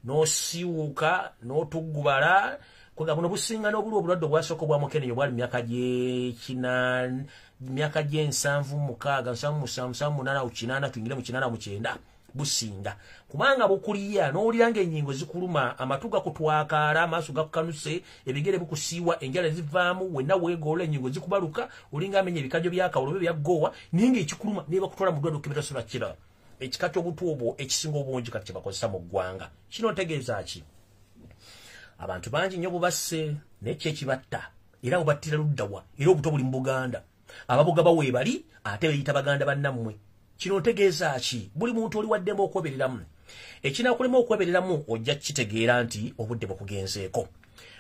n'osiiwuuka n'otuggubala kwega buno businga n'obuli obulwadde obwasooka obwa mukenenya obwali myaka gy'ekinaana myaka gy'ensanvu mukaaga nsanvu musanvu nsanvu munaana kinaana tuyingire mu kinaana mu kyenda businga kubanga bukulya n'owulira ng'ennyingo zikuluma amatu gakutwakaala amaaso gakukanuse ebigere bukusiiwa enjala zivaamu wenna weegoola ennyingo zikubaluka olinga amenya ebikajjo byakawulo byo byaggoowa naye ng'ekikuluma ne bakutwala mu ddwaliro okukebera kira ekika ky'obutwa obwo ekisinga obungi kati kye bakozesa mu ggwanga kino ntegeeza ki abantu bangi nnyo bubasse naye kyekibatta era bubattira luddawa era obutwa buli mu Buganda ababuga baweebali ate beeyita baganda bannammwe kino ntegeeza ki buli muntu oli waddemu okwebereramu ekinakulema okwebereramu ojja kitegeera nti obudde bukugenzeeko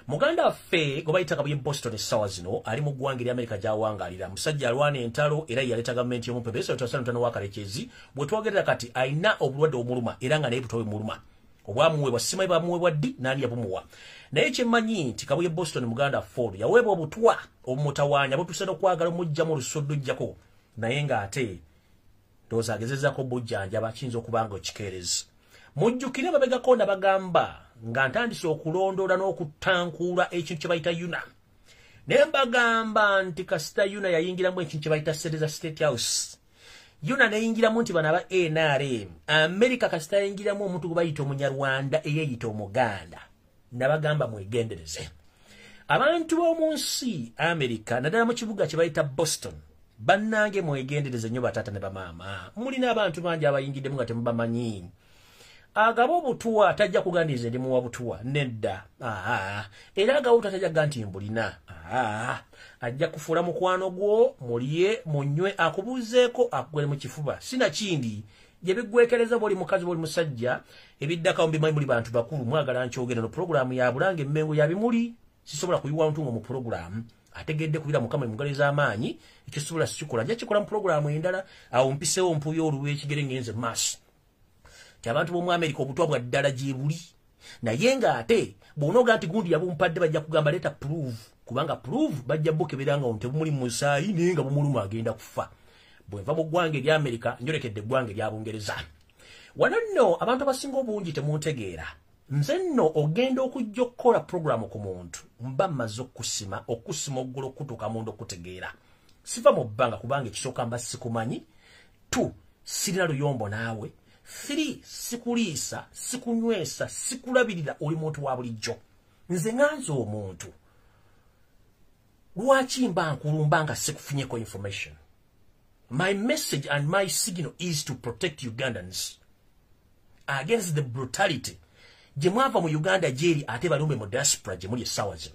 muganda waffe gwe bayita Kabuye Boston essaawa zino ali mu ggwanga erya Amerika gy'awangaalira musajja alwana entalo era yaleeta gavumenti y'omupebeso etasanutano w'akalekezi bwe twogerera kati ayina obulwadde obumuluma era nga naye butwa bumuluma obwamuweebwa simanyi bamuweebwa ddi n'ani yabumuwa naye kyemmanyi nti Kabuye Boston muganda Ford yaweebwa obutwa obumutawaanya butuuse n'okwagala omugjamu olusoddojjako naye ng'ate ndowooza agezezaako bujjanjaba kiyinza okuba nga okikeerezi mujjukire babegako na bagamba nga ntandise okulondoola n'okutankuula ekintu kye bayita yuna naye mbagamba nti kasita yuna yayingiramu ekintu kye bayita Sereza State House yuna neyingiramu nti bana ba NRM Amerika kasita yayingiramu omuntu gwe bayita omunyarwanda eyeeyita omuganda nabagamba mwegendereze abantu b'omu nsi Amerika naddala mu kibuga kye bayita Boston bannange mwegendereze nnyo bataata ne bamaama mulina abantu bangi abayingiddemu nga temubamanyi agaba obutwa tajja kuganiriza ndi muwa butwa nedda era agaba tajja kuga nti mbulina ajja kufuula mukwano gwo mulye munywe akubuuzeeko akugwere mu kifuba sina kindi gye biggwekereza bwoli mukazi bwoli musajja ebiddakawo mbimanyi muli bantu bakulu mwagala nkyogera no puroguramu ya Bulange Mmengo ya bimuli sisobola kuyiwa ntungo mu puroguramu ategedde kubira mukama mungaliza amanyi ekisubula sikikola nja kikola mu program endala awo mpisewo mpuyo oluwe ekigere ngenze mass kyabantu bo mu America obutwa bwa ddala jebuli naye nga ate bonoga anti gundi yabumpadde bajja kugamba leta prove kubanga prove bajja bukebiranga onte bumuli musayi nenga bumuluma agenda kufa bweva bugwange lya America njolekedde gwange lya Bungereza wananno abantu abasinga obungi temuntegeera nze nno ogenda okujja okukola program ku muntu mba mmaze okusima oggulu okutuuka mundu okutegeera siva mu bbanga kubanga ekisooka mba sikumanyi 2 sirina luyombo naawe 3 sikuliisa sikunywesa sikulabirira oli muntu wa bulijjo nze nganze omuntu lwaki mba nkulumbanga sikufunyeko information. My message and my signal is to protect Ugandans against the brutality gye mwava mu Uganda jeri ate balumbe mu diaspora gye muli essaawa zino.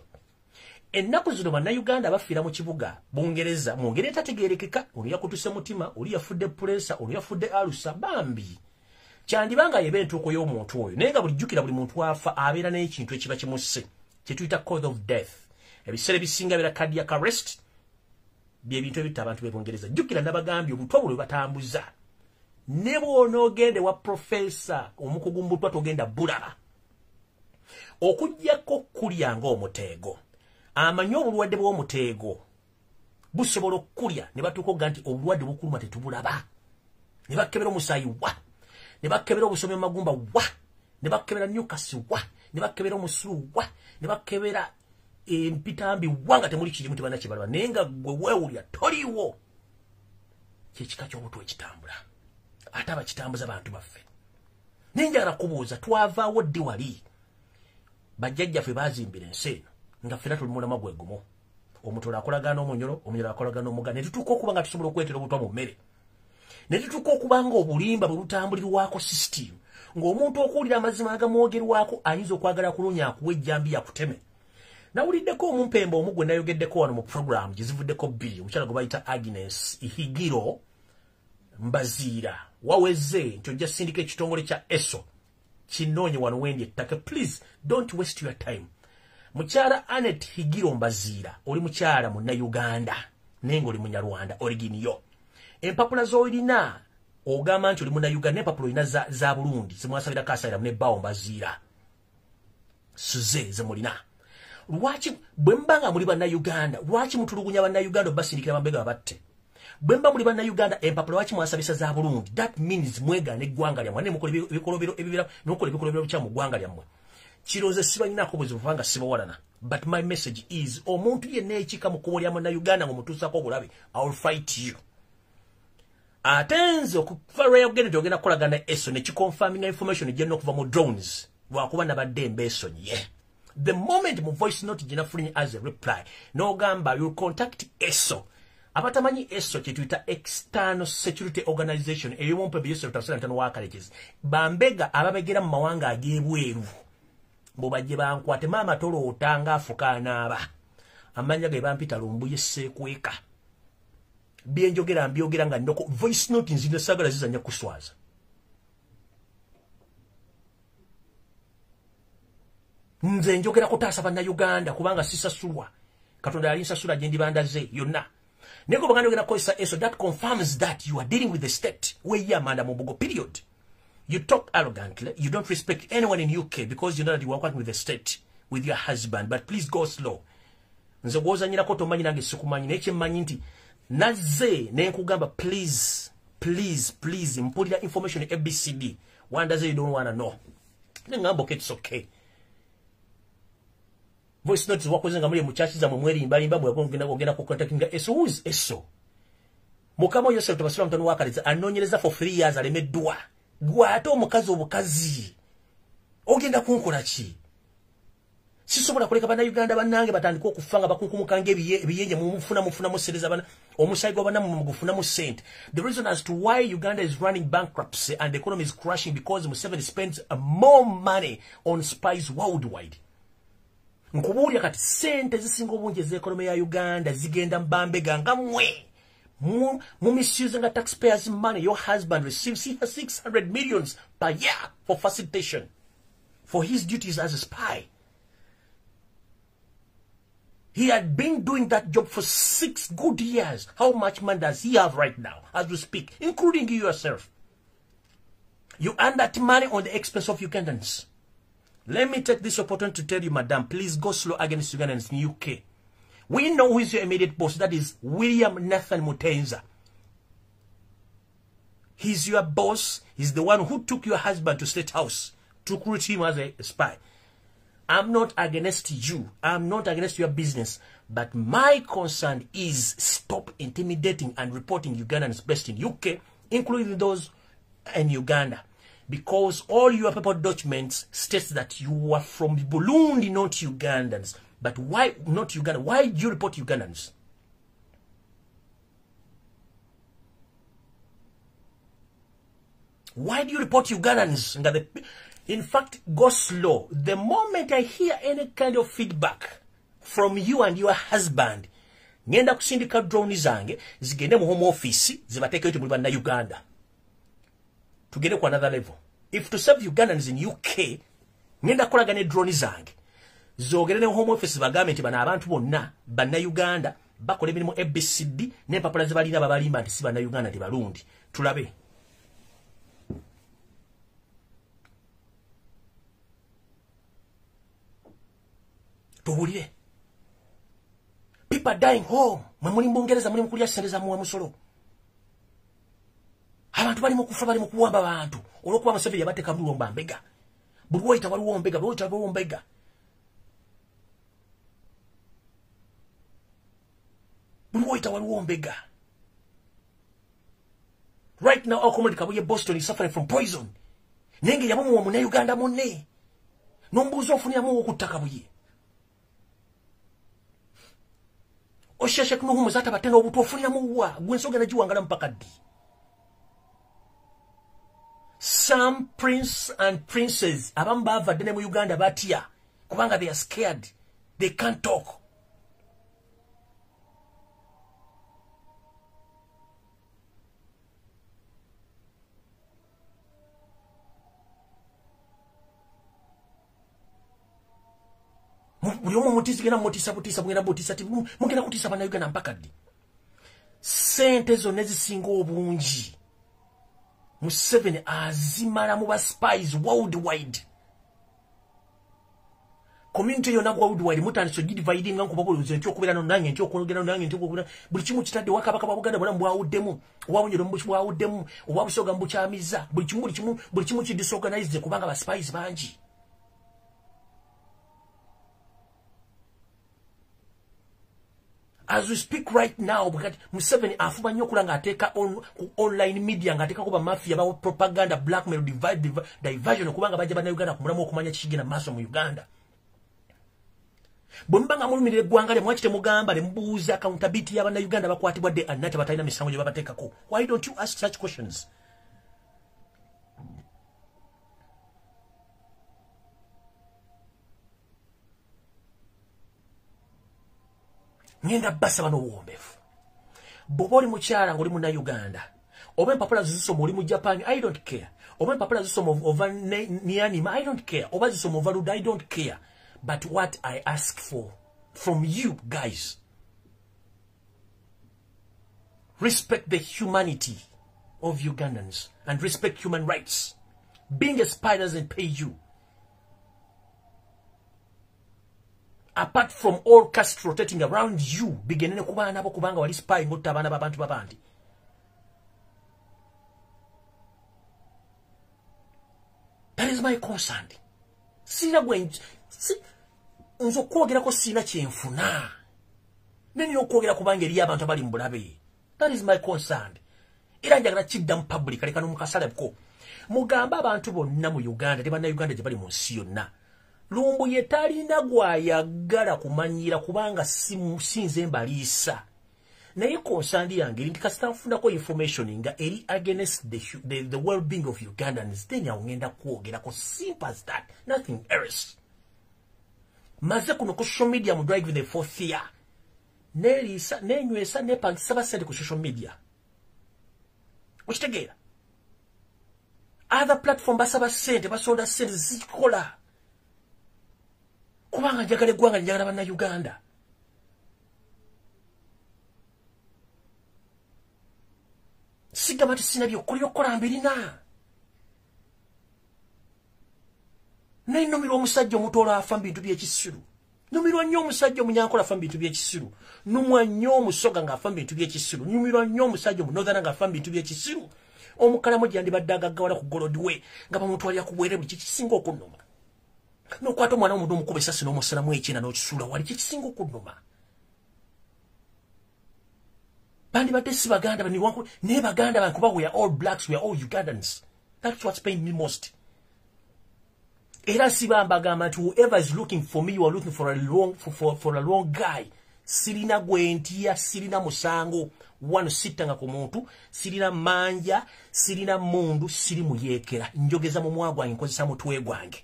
Ennaku zino bannayuganda bafiira mu kibuga Bungereza mu ngeri etategeerekeka oli yakutuse mutima oli yafudde pressure oli yafudde alusa bambi kyandibanga yebe entuuko y'omuntu oyo naye nga bulijjukira buli muntu afa abeera n'ekintu ekiba kimusse kye tuyita cause of death ebiseera ebisinga beera cardiac arrest byebintu ebitta abantu b'Ebungereza jjukira nabagambye obutwa bwe batambuza ne bw'onoogende wa profesa omukugu mu butwa togenda bulaba okujjako kulya ng'omuteego amanyi obulwadde bw'omuteego busobola okukulya ne batuuka ogga nti obulwadde bukuluma tetubulaba ne bakebera omusaayi wa ne bakebera obusomi mu magumba wa ne bakebera nyukasi wa ne bakebera omusulu wa ne bakebera empitambi wa nga temuli kirimu tebana kibalaba naye nga gwe weewulya toliiwo kyekika ky'obutwa ekitambula ate abakitambuza bantu baffe nenjagala kubuuza twavaawo ddi wali bajjajjaffe baazimbira ensi eno nga ffena tuli mulama gwe gumu omutola akolagana omunyolo omunyolo akolagana omuga ne tutuuka okuba nga tusobola okwetera obutwa mu mmere ne tutuuka okuba nga obulimba bwe butambulirwako system ng'omuntu okuwulira amazima agamwogerwako ayinza okwagala kulunya akuwa ejjambi yakuteme nawuliddeko omumpembe omu gwe nayogeddeko wano mu program gye zivuddeko bbiri omukyala gwe bayita Agnes Ihigiro Mbaziira waweze nti ojja sindika ekitongole kya ESO kinoonye wano wendi ettaka please don't waste your time mukyala Anet Higiro Mbaziira oli mukyala munnayuganda naye nga oli munyarwanda originiyo empapula z'olina ogamba nti oli munnayuganda n'empapula olina za Burundi zimwasabira kaasayira mu nebbaawo Mbaziira suze ze mulina lwaki bwe mbanga muli bannayuganda lwaki mutulugunya bannayuganda obasindikira mabega babatte bwe mba muli bannayuganda empapula lwaki mwasabisa za Burundi that means mwegaana eggwanga lyammwe ne mukola ebikolobero ebibira n'okola ebikolobero bikya mu ggwanga lyammwe kiroze sibanyinaako buzibu kubanga sibawalana but my message is omuntu yenna ekika mu kkubo lya munnayuganda ng'omutuusako obulabe I will fight you ate nze okuva lweyogende gyogenda kukolagana ESO ne kiconfirminga information ejjenna okuva mu drones lwakuba nabadde embeesonye the moment mu voice note gye nafunye as a reply n'ogamba you'll contact ESO abatamanyi ESO kye tuyita external security organization ey'omumpembe Yesu Tasalantano wa colleges bambega ababegera mu mawanga ag'ebweru bo bajje bankwate maama tolo otanga afukaana aba amanya ge bampita Lumbuye Sekweka byenjogera mbyogera nga ndoko voice note nzine sagala zizanya kuswaza nze njogera kutaasa bannayuganda kubanga sisasulwa katonda yali nsasula gye ndibandaze yonna neko baganda ogenda kukozesa ESO that confirms that you are dealing with the state weye amanda mu Bugo period you talk arrogantly you don't respect anyone in UK because you know that you are working with the state with your husband but please go slow nze gwozanyirako tomanyi nange sikumanyi naye kyemmanyi nti nazze nenkugamba please mpulira information ABCD one does you don't wanna know nengamba okay it's okay voice notes wakoze nga muli muchachiza mu mwerimba bwe ogenda ku contactinga ESO who's ESO mukama Yesu Tasalantano wa colleges anonyereza for 3 years alemeddwa gwate omukazi obukazi ogenda kunkola ki sisobola kuleka bannayuganda bannange batandika okufanga bakunkumukanga ebiyenje mufuna musereza bana omusayi gwa bana mugufuna mu sente the reason as to why Uganda is running bankruptcy and the economy is crashing because Museveni spends more money on spies worldwide nkubuulya kati sente zisinga obungi ez'ekonomi ya Uganda zigenda mbambega nga mwe mu misusing a taxpayers money your husband receives 600 millions per year for facilitation for his duties as a spy He had been doing that job for 6 good years. How much money does he have right now as we speak, including you yourself? You earn that money on the expense of Ugandans. Let me take this opportunity to tell you, madam, please go slow against Ugandans in UK. We know who is your immediate boss. That is William Nathan Mutenza. He's your boss. He's the one who took your husband to State House to recruit him as a spy. I'm not against you. I'm not against your business. But my concern is stop intimidating and reporting Ugandans based in UK, including those in Uganda. Because all your paper documents states that you are from Burundi, not Ugandans. But why not Uganda? Why do you report Ugandans? Why do you report Ugandans? In fact, go slow. The moment I hear any kind of feedback from you and your husband, ngenda kusindika drone zange, zigende mu home office, zibateke yote muri bana Uganda. To get to another level. If to serve Ugandans in UK, ngenda kolagane drone zange. Zogere ne home office bagambe nti bana abantu bonna bana Uganda bakola emirimu ABCD ne papala zibalina babalimba nti si bana Uganda ndi Barundi. Tulabe. Tubulire. People dying home. Mwe muri mbongereza muri mukulya sendeza muwa musolo. Abantu bali mukufa bali mukuwamba abantu. Olokuwa Museveni yabateka Bulyomu mbega. Bulyomu tawaliwo mbega, Bulyomu tawaliwo mbega. Bulyomu tawaliwo mbega. Right now, our community Kabuye Boston is suffering from poison. Nenge yamumu wa mune Uganda mune. Nombuzo ofuni yamumu okutaka buye. Osheshe kunuhumu zata batenda obutu ofuni yamuwa. Gwensoga na jiwangala mpaka di. Some prince and princess abamba avadene mu Uganda batia kubanga they are scared, they can't talk. Bulyomu mutisi gena mutisa butisa mwera butisa ti mungena kutisa bana Uganda mpaka di. Sente zonna zisinga obungi Museveni azimala mu spies worldwide. Community yona worldwide mutandise dividing nga nkubako nti okubera nange nti okwogera nange nti okubera buli kimu kitadde wakabaka Buganda bwana mbwawuddemu obwawunyero mbwawuddemu obwabusoga mbukyamiza buli kimu ki disorganized kubanga ba spies banji. As we speak right now, Museveni afuba nnyo kulanga ateka online media ngateka kuba mafia ba propaganda blackmail diversion kubanga baje bana Uganda kumulamu okumanya kigena maso mu Uganda. Bombanga mulumire gwangale mwachite mugamba le mbuuza accountability ya bana Uganda bakwatibwa de anate batalina misango je babateka ko. Why don't you ask such questions? Nyenda basa bano uombefu. Boboli mukyala ngoli muna Uganda. Oba empapula zisoma oli mu Japan, I don't care. Oba empapula zisoma over Nianima, I don't care. Oba zisoma over Luda, I don't care. But what I ask for from you guys, respect the humanity of Ugandans and respect human rights. Being a spy doesn't pay you. Apart from all casts rotating around you, beginning kubana nabo kubanga wali spy mutta abana babantu babandi. That is my concern. Sina gwen nzo kwogera ko sina kyenfuna. Neni okwogera kubanga eri abantu abali mbulabe. That is my concern. Era njagala kiddamu public aleka nomukasalepo. Mugamba abantu bonna mu Uganda tebana Uganda gye bali mu nsi yonna. Lumbuye talina gwayagala kumanyira kubanga sinze mbaliisa. Naye concern yange nti kasita nfunako information nga eri against the well-being of Ugandans, then ngenda kwogera ko simple as that, nothing else. Maze kuno ku social media mu drive the fourth year. Nelisa nenywesa nepangisa basente ku social media. Okitegeera. Other platform basaba sente basonda sente zikola. Kubanga njagala gwanga njagala bana Uganda. sigama tisina byokkola byokkola mbirina naye nnumirwa omusajja omutola afa mu bintu by'ekisiru nnumirwa nnyo omusajja omunyankola afa mu bintu by'ekisiru nnumwa nnyo omusoga ng'afa mu bintu by'ekisiru nnumirwa nnyo omusajja omunothana ng'afa mu bintu by'ekisiru omukalamu gyandibadde agaggawala ku golodiwe nga bamutwalira ku bwere buli kikisinga okunnuma n'okwata omwana w'omuntu omukuba essasi n'omusalamu ekyenda n'okisuula wali kikisinga okunnuma bandibadde si baganda naye baganda bange kuba we are all blacks, we are all Ugandans. That's what's paying me most. Era sibambagamba nti whoever is looking for me, you are looking for a wrong guy. Sirina gwentia, sirina musango, wano sitanga ku muntu, sirina manja, sirina mundu, siri muyekera. Njogeza mu mwago wange nkozesa mutwe gwange.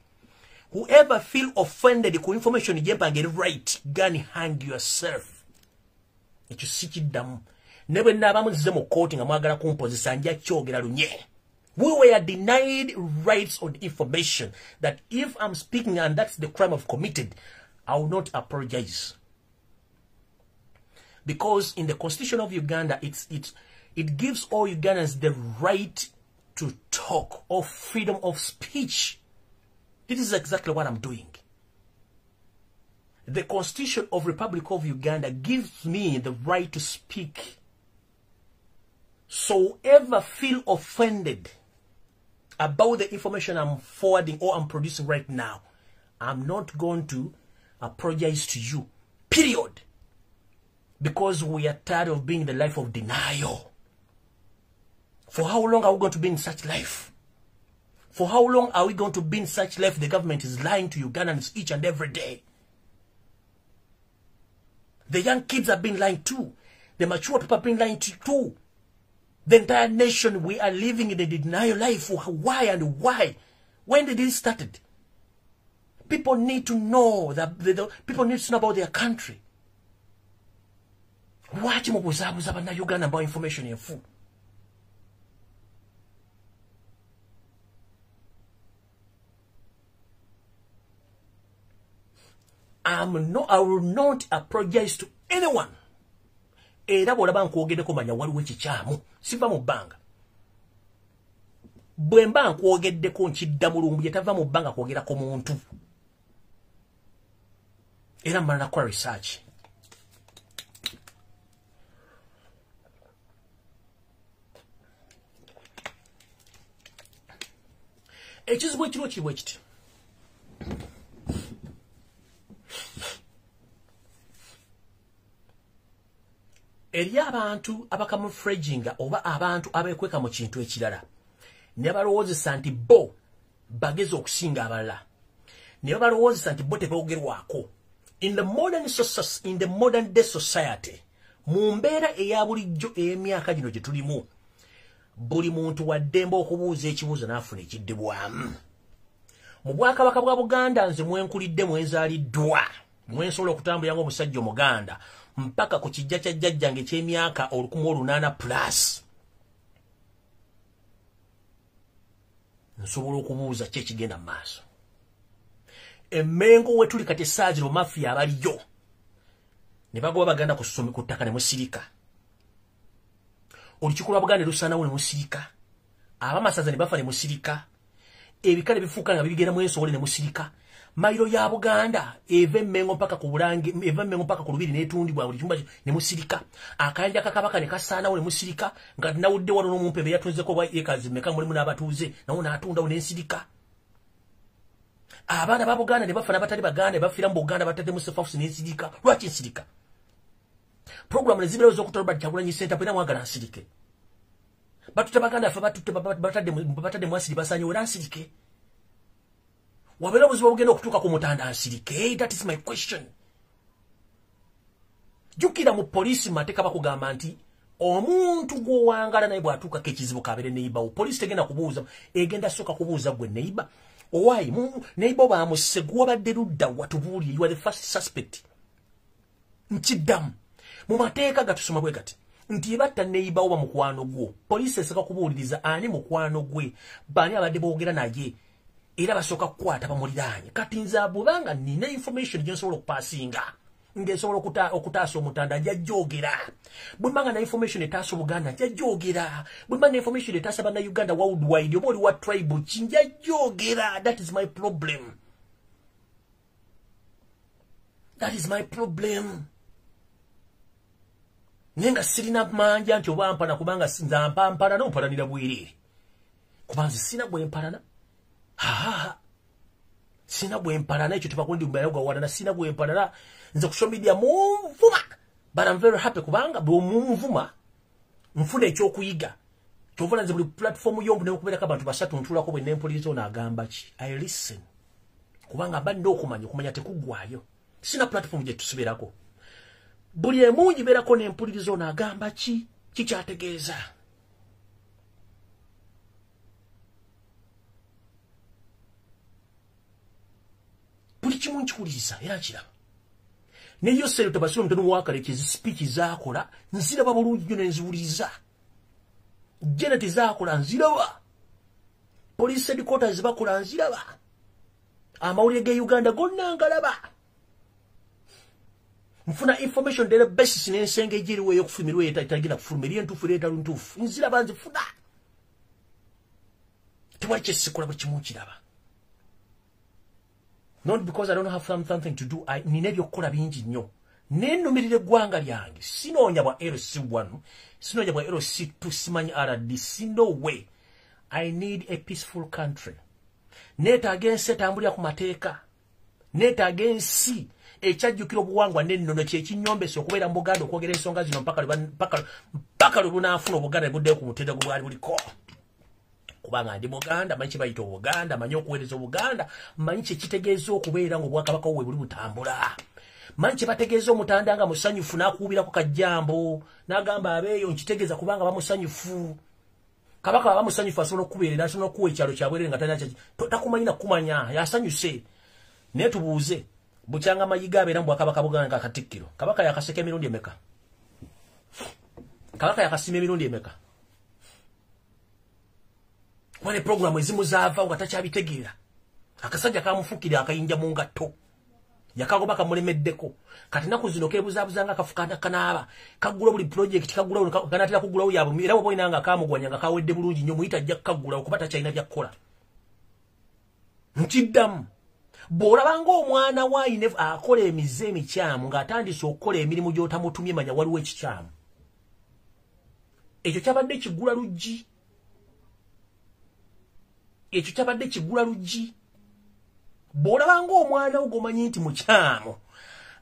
Whoever feel offended ku information jempa get right, gani hang yourself. Ekyo sikiddamu. Nebe nabamu nzize mu court nga mwagala kumpozesa nja kyogera lunye. We were denied rights on information that if I'm speaking and that's the crime I've committed, I will not apologize. Because in the Constitution of Uganda, it gives all Ugandans the right to talk or freedom of speech. This is exactly what I'm doing. The Constitution of Republic of Uganda gives me the right to speak. So ever feel offended about the information I'm forwarding or I'm producing right now, I'm not going to apologize to you. Period. Because we are tired of being in the life of denial. For how long are we going to be in such life? For how long are we going to be in such life? The government is lying to Ugandans each and every day. The young kids have been lying too. The mature people have been lying too. The entire nation, we are living in a denial life. Why and why? When did it started? People need to know that people need to know about their country. Watch mo buzabuza bana Uganda about information in full. I will not apologize to anyone. Era bolaba nkwogedeko manya waliwo ekikyamu siva mu bbanga bwe mba nkwogeddeko nkidda mu Lumbuye tava mu bbanga kwogerako muntu era mmala nakola research. Ekizibu ekiriwo kiriwo ekiti eri abantu abakamufraginga oba abantu abekweka mu kintu ekirala ne balowoozesa nti bo bagezi okusinga abalala ne balowoozesa nti bo teboogerwako. In the modern day society, mu mbeera eya bulijjo emyaka gino gye tulimu, buli muntu wa ddembe okubuuza ekibuuzo n'afuna ekiddibwamu. Mu Bwakabaka bwa Buganda nze mwenkulidde mwenzaaliddwa mwensobola okutambulira ng'omusajja Omuganda mpaka ku kijja kya jjajjange eky'emyaka 18+. Nsobola okubuuza ki ekigenda mu maaso. Emmengo we tuli kati esaagiro mafiya abaliyo ne bagoba Baganda ku ttaka ne musirika. Olukiiko lwa Buganda lusaanawo ne musirika. Abamasaza ne bafa ne musirika. Ebikale bifuuka nga bibigenda mu ensobole ne musirika. Mayiro ya Buganda eve Mmengo mpaka ku Bulange, eve Mmengo mpaka ku Lubiri n'etundibwa buli kyumba ne musirika. Akanja kakabaka ne kasaanawo ne musirika nga nawudde wano n'omumpembe yatunzeko bwa ekazi meka mulimu n'abatuuze nawo n'atundawo n'ensirika. Abaana ba Buganda ne bafa n'abatali Baganda bafira mu Buganda batadde mu Sefafusi n'ensirika. Lwaki ensirika? Program ne zibeewo z'okutwala Kyagulanyi Center pena mwagala nsirike. Batutte Baganda afa batutte batadde mu asiri basaanyewo era nsirike. Wabera obuzibu obugenda okutuuka ku Mutanda nsirike? That is my question. Jukira mu poliisi mateeka bakugamba nti omuntu gw'owangala naye bw'atuukako ekizibu kabeere neighbor. Poliisi tegenda kubuuza, egenda sooka kubuuza gwe neighbor. Owaayi neighbor baamusse gw'obadde ludda watubuulire, you are the first suspect. Nkiddamu mu mateeka gatusoma bwe gati nti ebatta neighbor oba mukwano gwo, poliisi esooka kubuuliriza ani mukwano gwe, baani abadde boogera naye, era basooka kukwata bamuliraanye. Kati nze bw'obanga nina information gye nsobola okupaasinga ngesobola okutaasa omutanda ajja jogera bwe mbanga na information etaasa Buganda ajja jogera bwe mbanga na information etaasa bana Uganda worldwide oba oli wa tribe kinja jogera. That is my problem. That is my problem. Nenga sirina manja nti oba mpana kubanga sinza mpampana no mpalanira bwiriri kubanzi sina bwe mpalana sina bwe mpalana ekyo tebakundi mbayoga wana sina bwe mpalana nze ku social media muvuma but I'm very happy kubanga bwe muvuma nfuna ekyokuyiga kyovula nze buli platform yombu nekubereka abantu basatu ntulako bwe nempulirizo n'agamba ki I listen kubanga bandi okumanya tekugwayo sina platform gye tusiberako buli emungi berako nempulirizo n'agamba ki kikyategeeza. Buli kimu nkikuliriza era nkiraba neyo sero tabasiro mutano wakalekezi speech zakola nziraba bulungi nnyo nenziwuliriza Janet zakola nziraba police headquarters bakola nziraba amawulire ge Uganda gonna ngalaba nfuna information dele basis n'ensenge ejiriwe yokufumirwa etagira kufumira entufu leta luntufu nziraba nzifuna tewali kyesikola bwe kimu kiraba. Not because I don't have something to do. I nina byokola bingi nnyo. Nennumirire gwanga lyange. Sinoonya bwa LC1. Sinoonya bwa LC2 simanyi RDC. No way. I need a peaceful country. Neetaaga ensi etambulira ku mateeka. Neetaaga ensi ekyajjukira obuwangwa n'ennono kyekinyombesa okubeera mu Buganda okwogera ensonga zino mpaka lwe bunaafuna Obuganda buddeyo ku mutendera gwali buliko. Kubanga ndi Buganda manyi bayita Buganda manyi okuweereza Buganda manyi kitegeeza okubeera ngo Bwakabaka we buli butambula manyi bategeeza omutanda nga musanyufu nakuubira ku kajjambo n'agamba abeeyo nkitegeeza kubanga bamusanyufu Kabaka bamusanyufu asobola okubeerera asobola okuwa ekyalo kyabwerere nga talina takumanyi nakumanya yasanyuse naye tubuuze bukyanga mayiga abeera mu Bwakabaka Buganda nga Katikkiro Kabaka yakaseka emirundi emeka Kabaka yakasima emirundi emeka Wane programu ezimu zaava nga takyabitegeera akasajja kamufukira akayinja mu ngatto yakagoba kamulemeddeko kati naku zino kebuzaabuzanga akafukana kanaaba kagula buli project kagula kanatera kugulawo yabwe era bwo inanga kamugwanya nga kawedde bulungi nnyo muyita ajja kagula okubata China bya kola nkiddamu bw'olabanga omwana wa ine akola emize emikyamu ng'atandise okukola emirimu gy'otamutumye manya waliwo ekikyamu ekyo kyabadde kigula LUJJI ekyo kyabadde kigula LUJJI bw'olabanga omwana ogomanyi nti mukyamu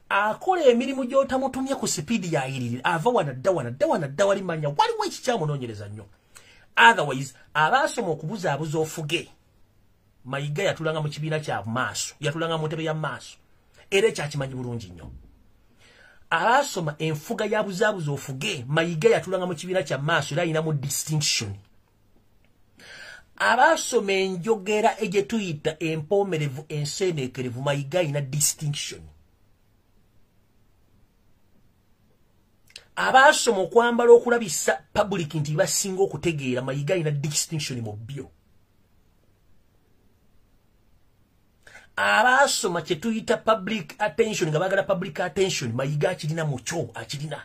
akola emirimu gy'otamutumye ku sipiidi yayirira ava wanadda wali manya waliwo ekikyamu noonyereza nnyo otherwise abaasoma okubuzaabuza ofuge Mayiga yatulanga mu kibiina kya maaso yatulanga mu ntebe ya maaso era ekyakimanyi bulungi nnyo abaasoma enfuga ya buzaabuza ofuge Mayiga yatulanga mu kibiina kya maaso era ayinamu distinction abasoma enjogera ejetuyita empoomerevu enseeneekerevu Mayiga ayina distinction abasoma okwambala okulabisa public nti basinga okutegeera Mayiga ayina distinction mu byo abasoma kyetuyita public attention nga bagala public attention Mayiga akirina mucho akirina.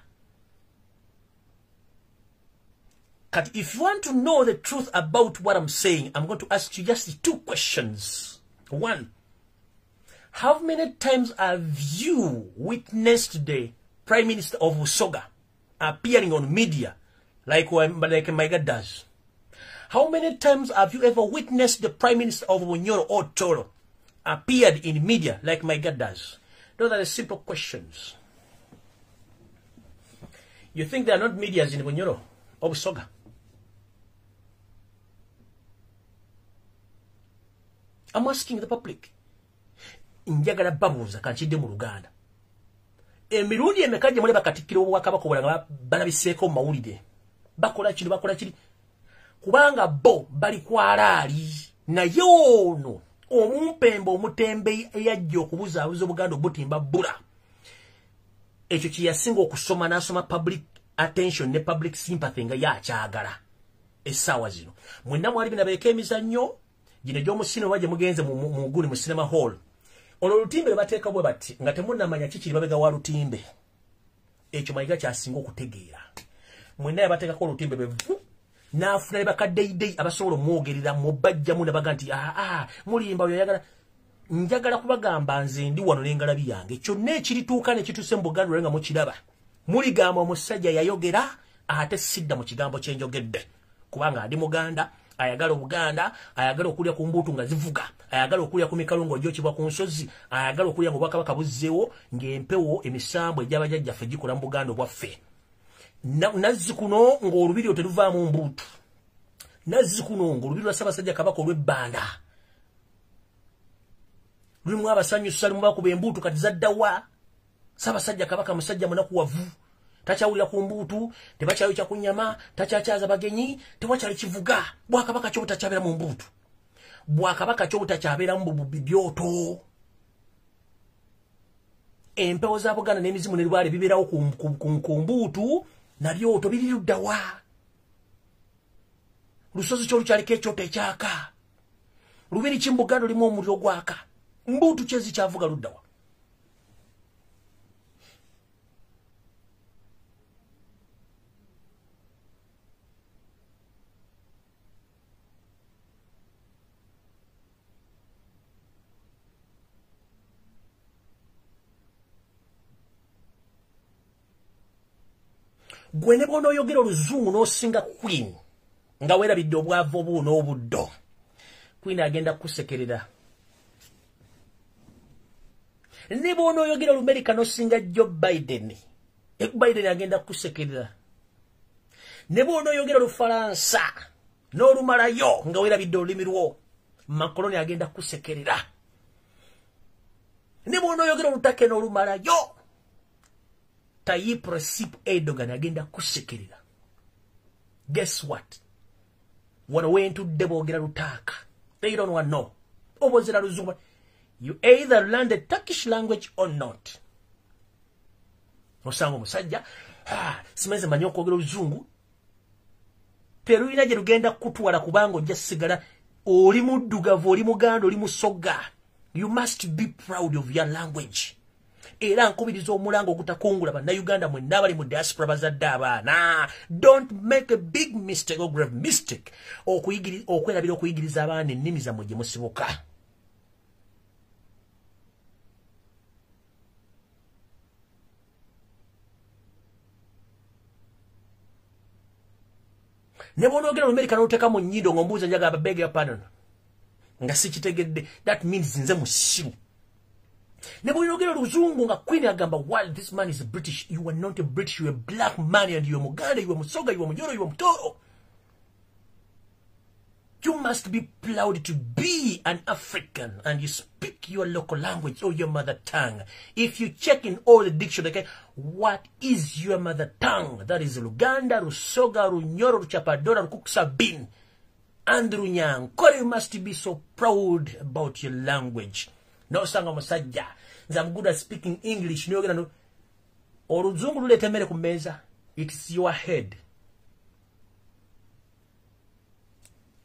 Kat, if you want to know the truth about what I'm saying, I'm going to ask you just 2 questions. 1, how many times have you witnessed the Prime Minister of Usoga appearing on media like Mayiga does? How many times have you ever witnessed the Prime Minister of Bunyoro or Toro appeared in media like Mayiga does? Those are the simple questions. You think there are not medias in Bunyoro or Usoga? I'm asking the public. Njagala babuuza kanchidde mu Luganda. Emirundi emekaje mule Katikkiro Obwakabaka obulanga balabiseeko mu mawulire. Bakola kiri. Kubanga bo bali kwalaali naye ono omumpembe omutembe eyajja okubuzaabuza Obuganda obutimba bbula. Ekyo kiyasinga okusoma n'asoma public attention ne public sympathy nga yakyagala essaawa zino. Mwenna mwali binabeeko emizannyo gino gy'omusino waje mugenze mu cinema hall. Olwo lutimbe bateeka bwe bati nga temunnamanya kikiri babega wa lutimbe. Ekyo Mayiga kyasinga okutegeera. Mwenna yabateekako olutimbe bevu. N'afuna bakaddeidei abasobola omwogerera mu bajjamu ne baga nti mulimba oyo yagala. Njagala kubagamba nze ndi wano n'engalabi yange. Kyonna ekirituuka ne kituse mu Buganda nga mukiraba. Muligamba omusajja yayogera ate sidda mu kigambo kyenjogedde. Kubanga ndi Muganda, ayagala Obuganda, ayagala okulya ku mbuutu nga zivuga, ayagala okulya ku mikalungo gyokibwa ku nsozi, ayagala okulya mu Bwakabaka buzzeewo ng'empewo emisambo egy'abajjajjaffe gikola mu Buganda obwaffe. Nazzi kuno ng'olubiri teruvaamu mbuutu. Nazzi kuno ng'olubiri lwa Ssaabasajja Kabaka olw'ebbanda. Lulimu abasanyusa lumu bakuba embuutu kati zaddawa. Ssaabasajja Kabaka musajja munakuwavu. Takyawulira ku mbuutu, tebakyayokya ku nnyama, takyakyaza bagenyi, tewakyali kivuga. Bwakabaka kyo butakyabera mu mbuutu. Bwakabaka kyo butakyabera mu byoto. Empewo za Buganda n'emizimu ne Lubale bibeerawo ku mbuutu na byoto biri luddawa. Lusozi kyolukyaliko ekyoto ekyaka. Lubiri Kimbuganda lulimu omuliro gwaka. Mbuutu kyezi kyavuga luddawa. Gwe ne bw'ono oyogera oluzungu n'osinga Queen nga weerabidde obwavu obuwo n'obuddo. Queen agenda kusekerera. Ne bw'ono oyogera Olumerika n'osinga Joe Biden. Biden agenda kusekerera. Ne bw'ono oyogera Olufalansa n'olumalayo nga weerabidde olulimi lwo. Macron agenda kusekerera. Ne bw'ono oyogera Olutake n'olumalayo. Tayyip Recep Erdogan agenda kusekerera. Guess what? Wano wentudde boogera Lutaaka. They don't want no. Obozera Luzungu. You either learn the Turkish language or not. Osanga omusajja, simeze manyi okwogera Oluzungu. Teruyina gye lugenda kutwala kubanga ojja sigala oli muddugavu, oli Muganda, oli Musoga. You must be proud of your language. Era nkubiriza omulango ogutakungula bannayuganda mwenna abali mu diaspora bazadde abaana. Don't make a big mistake or grave mistake okwerabira okuyigiriza abaana ennimi zammwe gye musibuka. Ne bw'onoogera Olumerika n'oteeka mu nnyindo ng'ombuuza njagala beg your pardon nga sikitegedde, that means nze musiru. Ne bw'onoogera Oluzungu nga Queen agamba, while this man is British, you are not a British, you are a black man, and you are Muganda, you are Musoga, you are Munyoro, you are Mutoro. You must be proud to be an African and you speak your local language or your mother tongue. If you check in all the dictionary, okay, what is your mother tongue? That is Luganda, Rusoga, Runyoro, Ruchapadora, Rukuksabin, and Runyankore. You must be so proud about your language. No sanga musajja. I'm good at speaking English. No, Oluzungu luletemere ku meza. It's your head.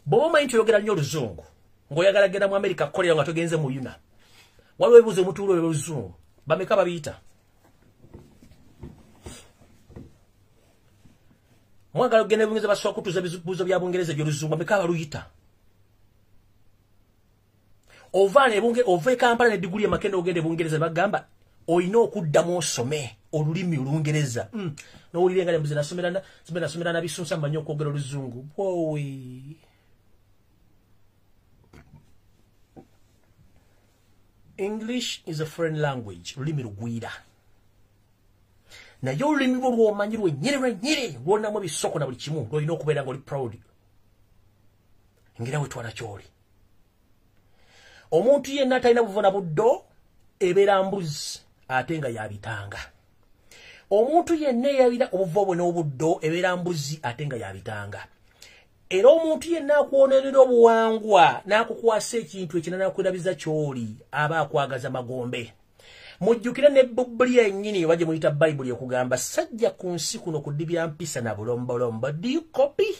Bobo manyi tuyogera nnyo Oluzungu. Ng'oyagala genda mu America kukolera nga togenze mu UNA. Waliwo ebibuuzo omutuulo Oluzungu. Bameka babiyita. Mwagala okugenda Bungereza basobola kutuuza ebibuuzo bya Bungereza by'Oluzungu. Bameka baluyita. Ova Kampala ne diguli Makendo ogende Bungereza bagamba oyina okuddamu osome olulimi Olungereza. N'owulira nga mbuzi nasomera na bisunsa mmanyi okwogera Oluzungu. Wowe. English is a foreign language. Lulimi lugwira. Naye olulimi lwo lw'omanyi lwennyini lwonamu ebisoko na buli kimu lw'olina okubeera nga oli proud. Ngera wetwala ky'oli. Omuntu yenna atalina buvuna buddo ebeera mbuzi ate nga yabitanga. Omuntu yenna eyabira obuvo n'obuddo ebeera mbuzi ate nga yabitanga. Era omuntu yenna akwonerera obuwangwa n'akukwasa ekintu ekirala n'akwerabiza ky'oli aba akwagaza magombe. Mujjukira ne Bibuli yennyini oba gye muyita Bayibuli okugamba sajja ku nsi kuno kudibya mpisa na bulombolombo. Do you copy?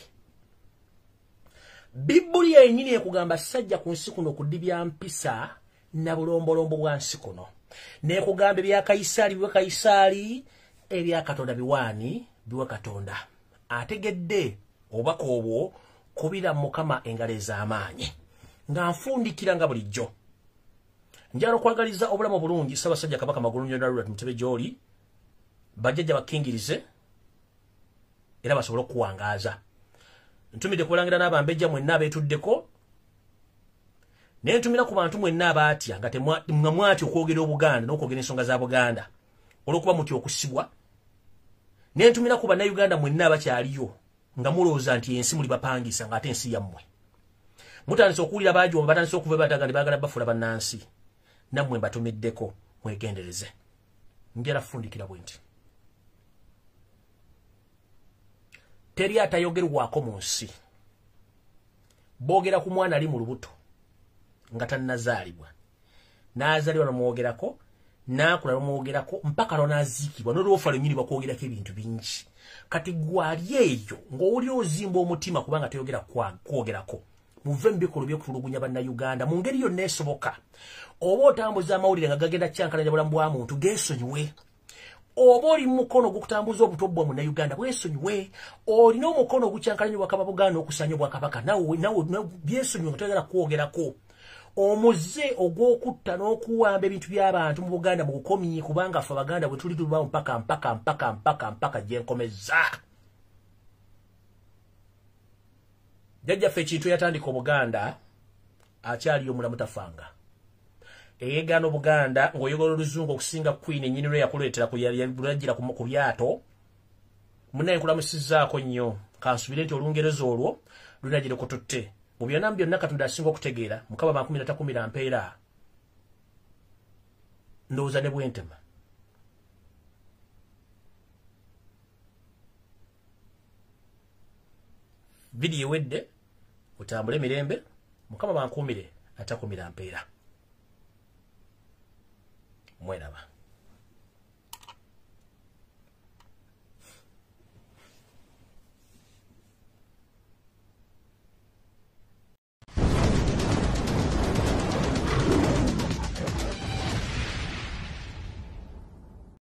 Bibuli yennyini ekugamba sajja ku nsi kuno kudibya mpisa nabulombolombo bwansi kuno nekugamba ebya Kaisali biwe Kaisali ebya Katonda biwani biwe Katonda ategedde obako obwo kubira Mukama engaleza amaanyi nga nfundikira nga bulijjo njalo kwagaliza obulamu bulungi Ssaabasajja Kabaka Magulunyo Ndalula Mutebe Joli bajjajja bakingirize era basobola okuwangaza ntumide kulangira n'abambejja mwenna abeetuddeko nentumira ku bantu mwenna abaatya nga temwati okwogera Obuganda n'okwogera ensonga za Buganda olwokuba muti okusibwa nentumira ku bannayuganda mwenna abakyaliyo nga mulowooza nti ensi muli bapangisa ng'ate ensi yammwe mutandise okuwulira baajo batandise okuva batagandi baagala bafuula bannansi nammwe mbatumiddeko mwegendereze njala fundikira bwe nti teri atayogerwako mu nsi boogera ku mwana ali mu lubuto nga tannazaalibwa n'azaalibwa n'omwogerako n'akula n'omwogerako mpaka lw'anaziikibwa n'olwofa lwennyini bakwogerako ebintu bingi kati gwali eyo ng'oli ozimba omutima kubanga teyogera kwogerako muve mu bikolwa by'okutulugunya bannayuganda mu ngeri yonna esoboka oba otambuza amawulire nga gagenda kyankalanya bulamu bwa muntu geesonyiwe oba oli mukono gukutambuza obuto bwa munnayuganda bwesonyiwe olina omukono ogukyankalanya Bwakabaka Buganda okusanya Obwakabaka nawe byesonyiwe nga toyagala kwogerako omuze ogw'okutta n'okuwamba ebintu by'abantu mu Buganda mu bukomyi kubanga ffe Abaganda bwe tuli tulwamu mpaka gyenkomeza jjajjaffe ekintu yatandika Obuganda akyaliyo omulamu tafanga eyeegaana Obuganda ng'oyogera Oluzungu okusinga Queen ennyini lwe yakuleetera kulajjira ku byato munnaye nkulamusizzaako nnyo kansubire nti Olungereza olwo lunajjire kututte mu byonna byonna Katonda asinga okutegeera Mukama 13 mpeera ndowooza ne bwentema vidiyo ewedde utambule mirembe Mukama bankuumire atakumira mpeera mweraba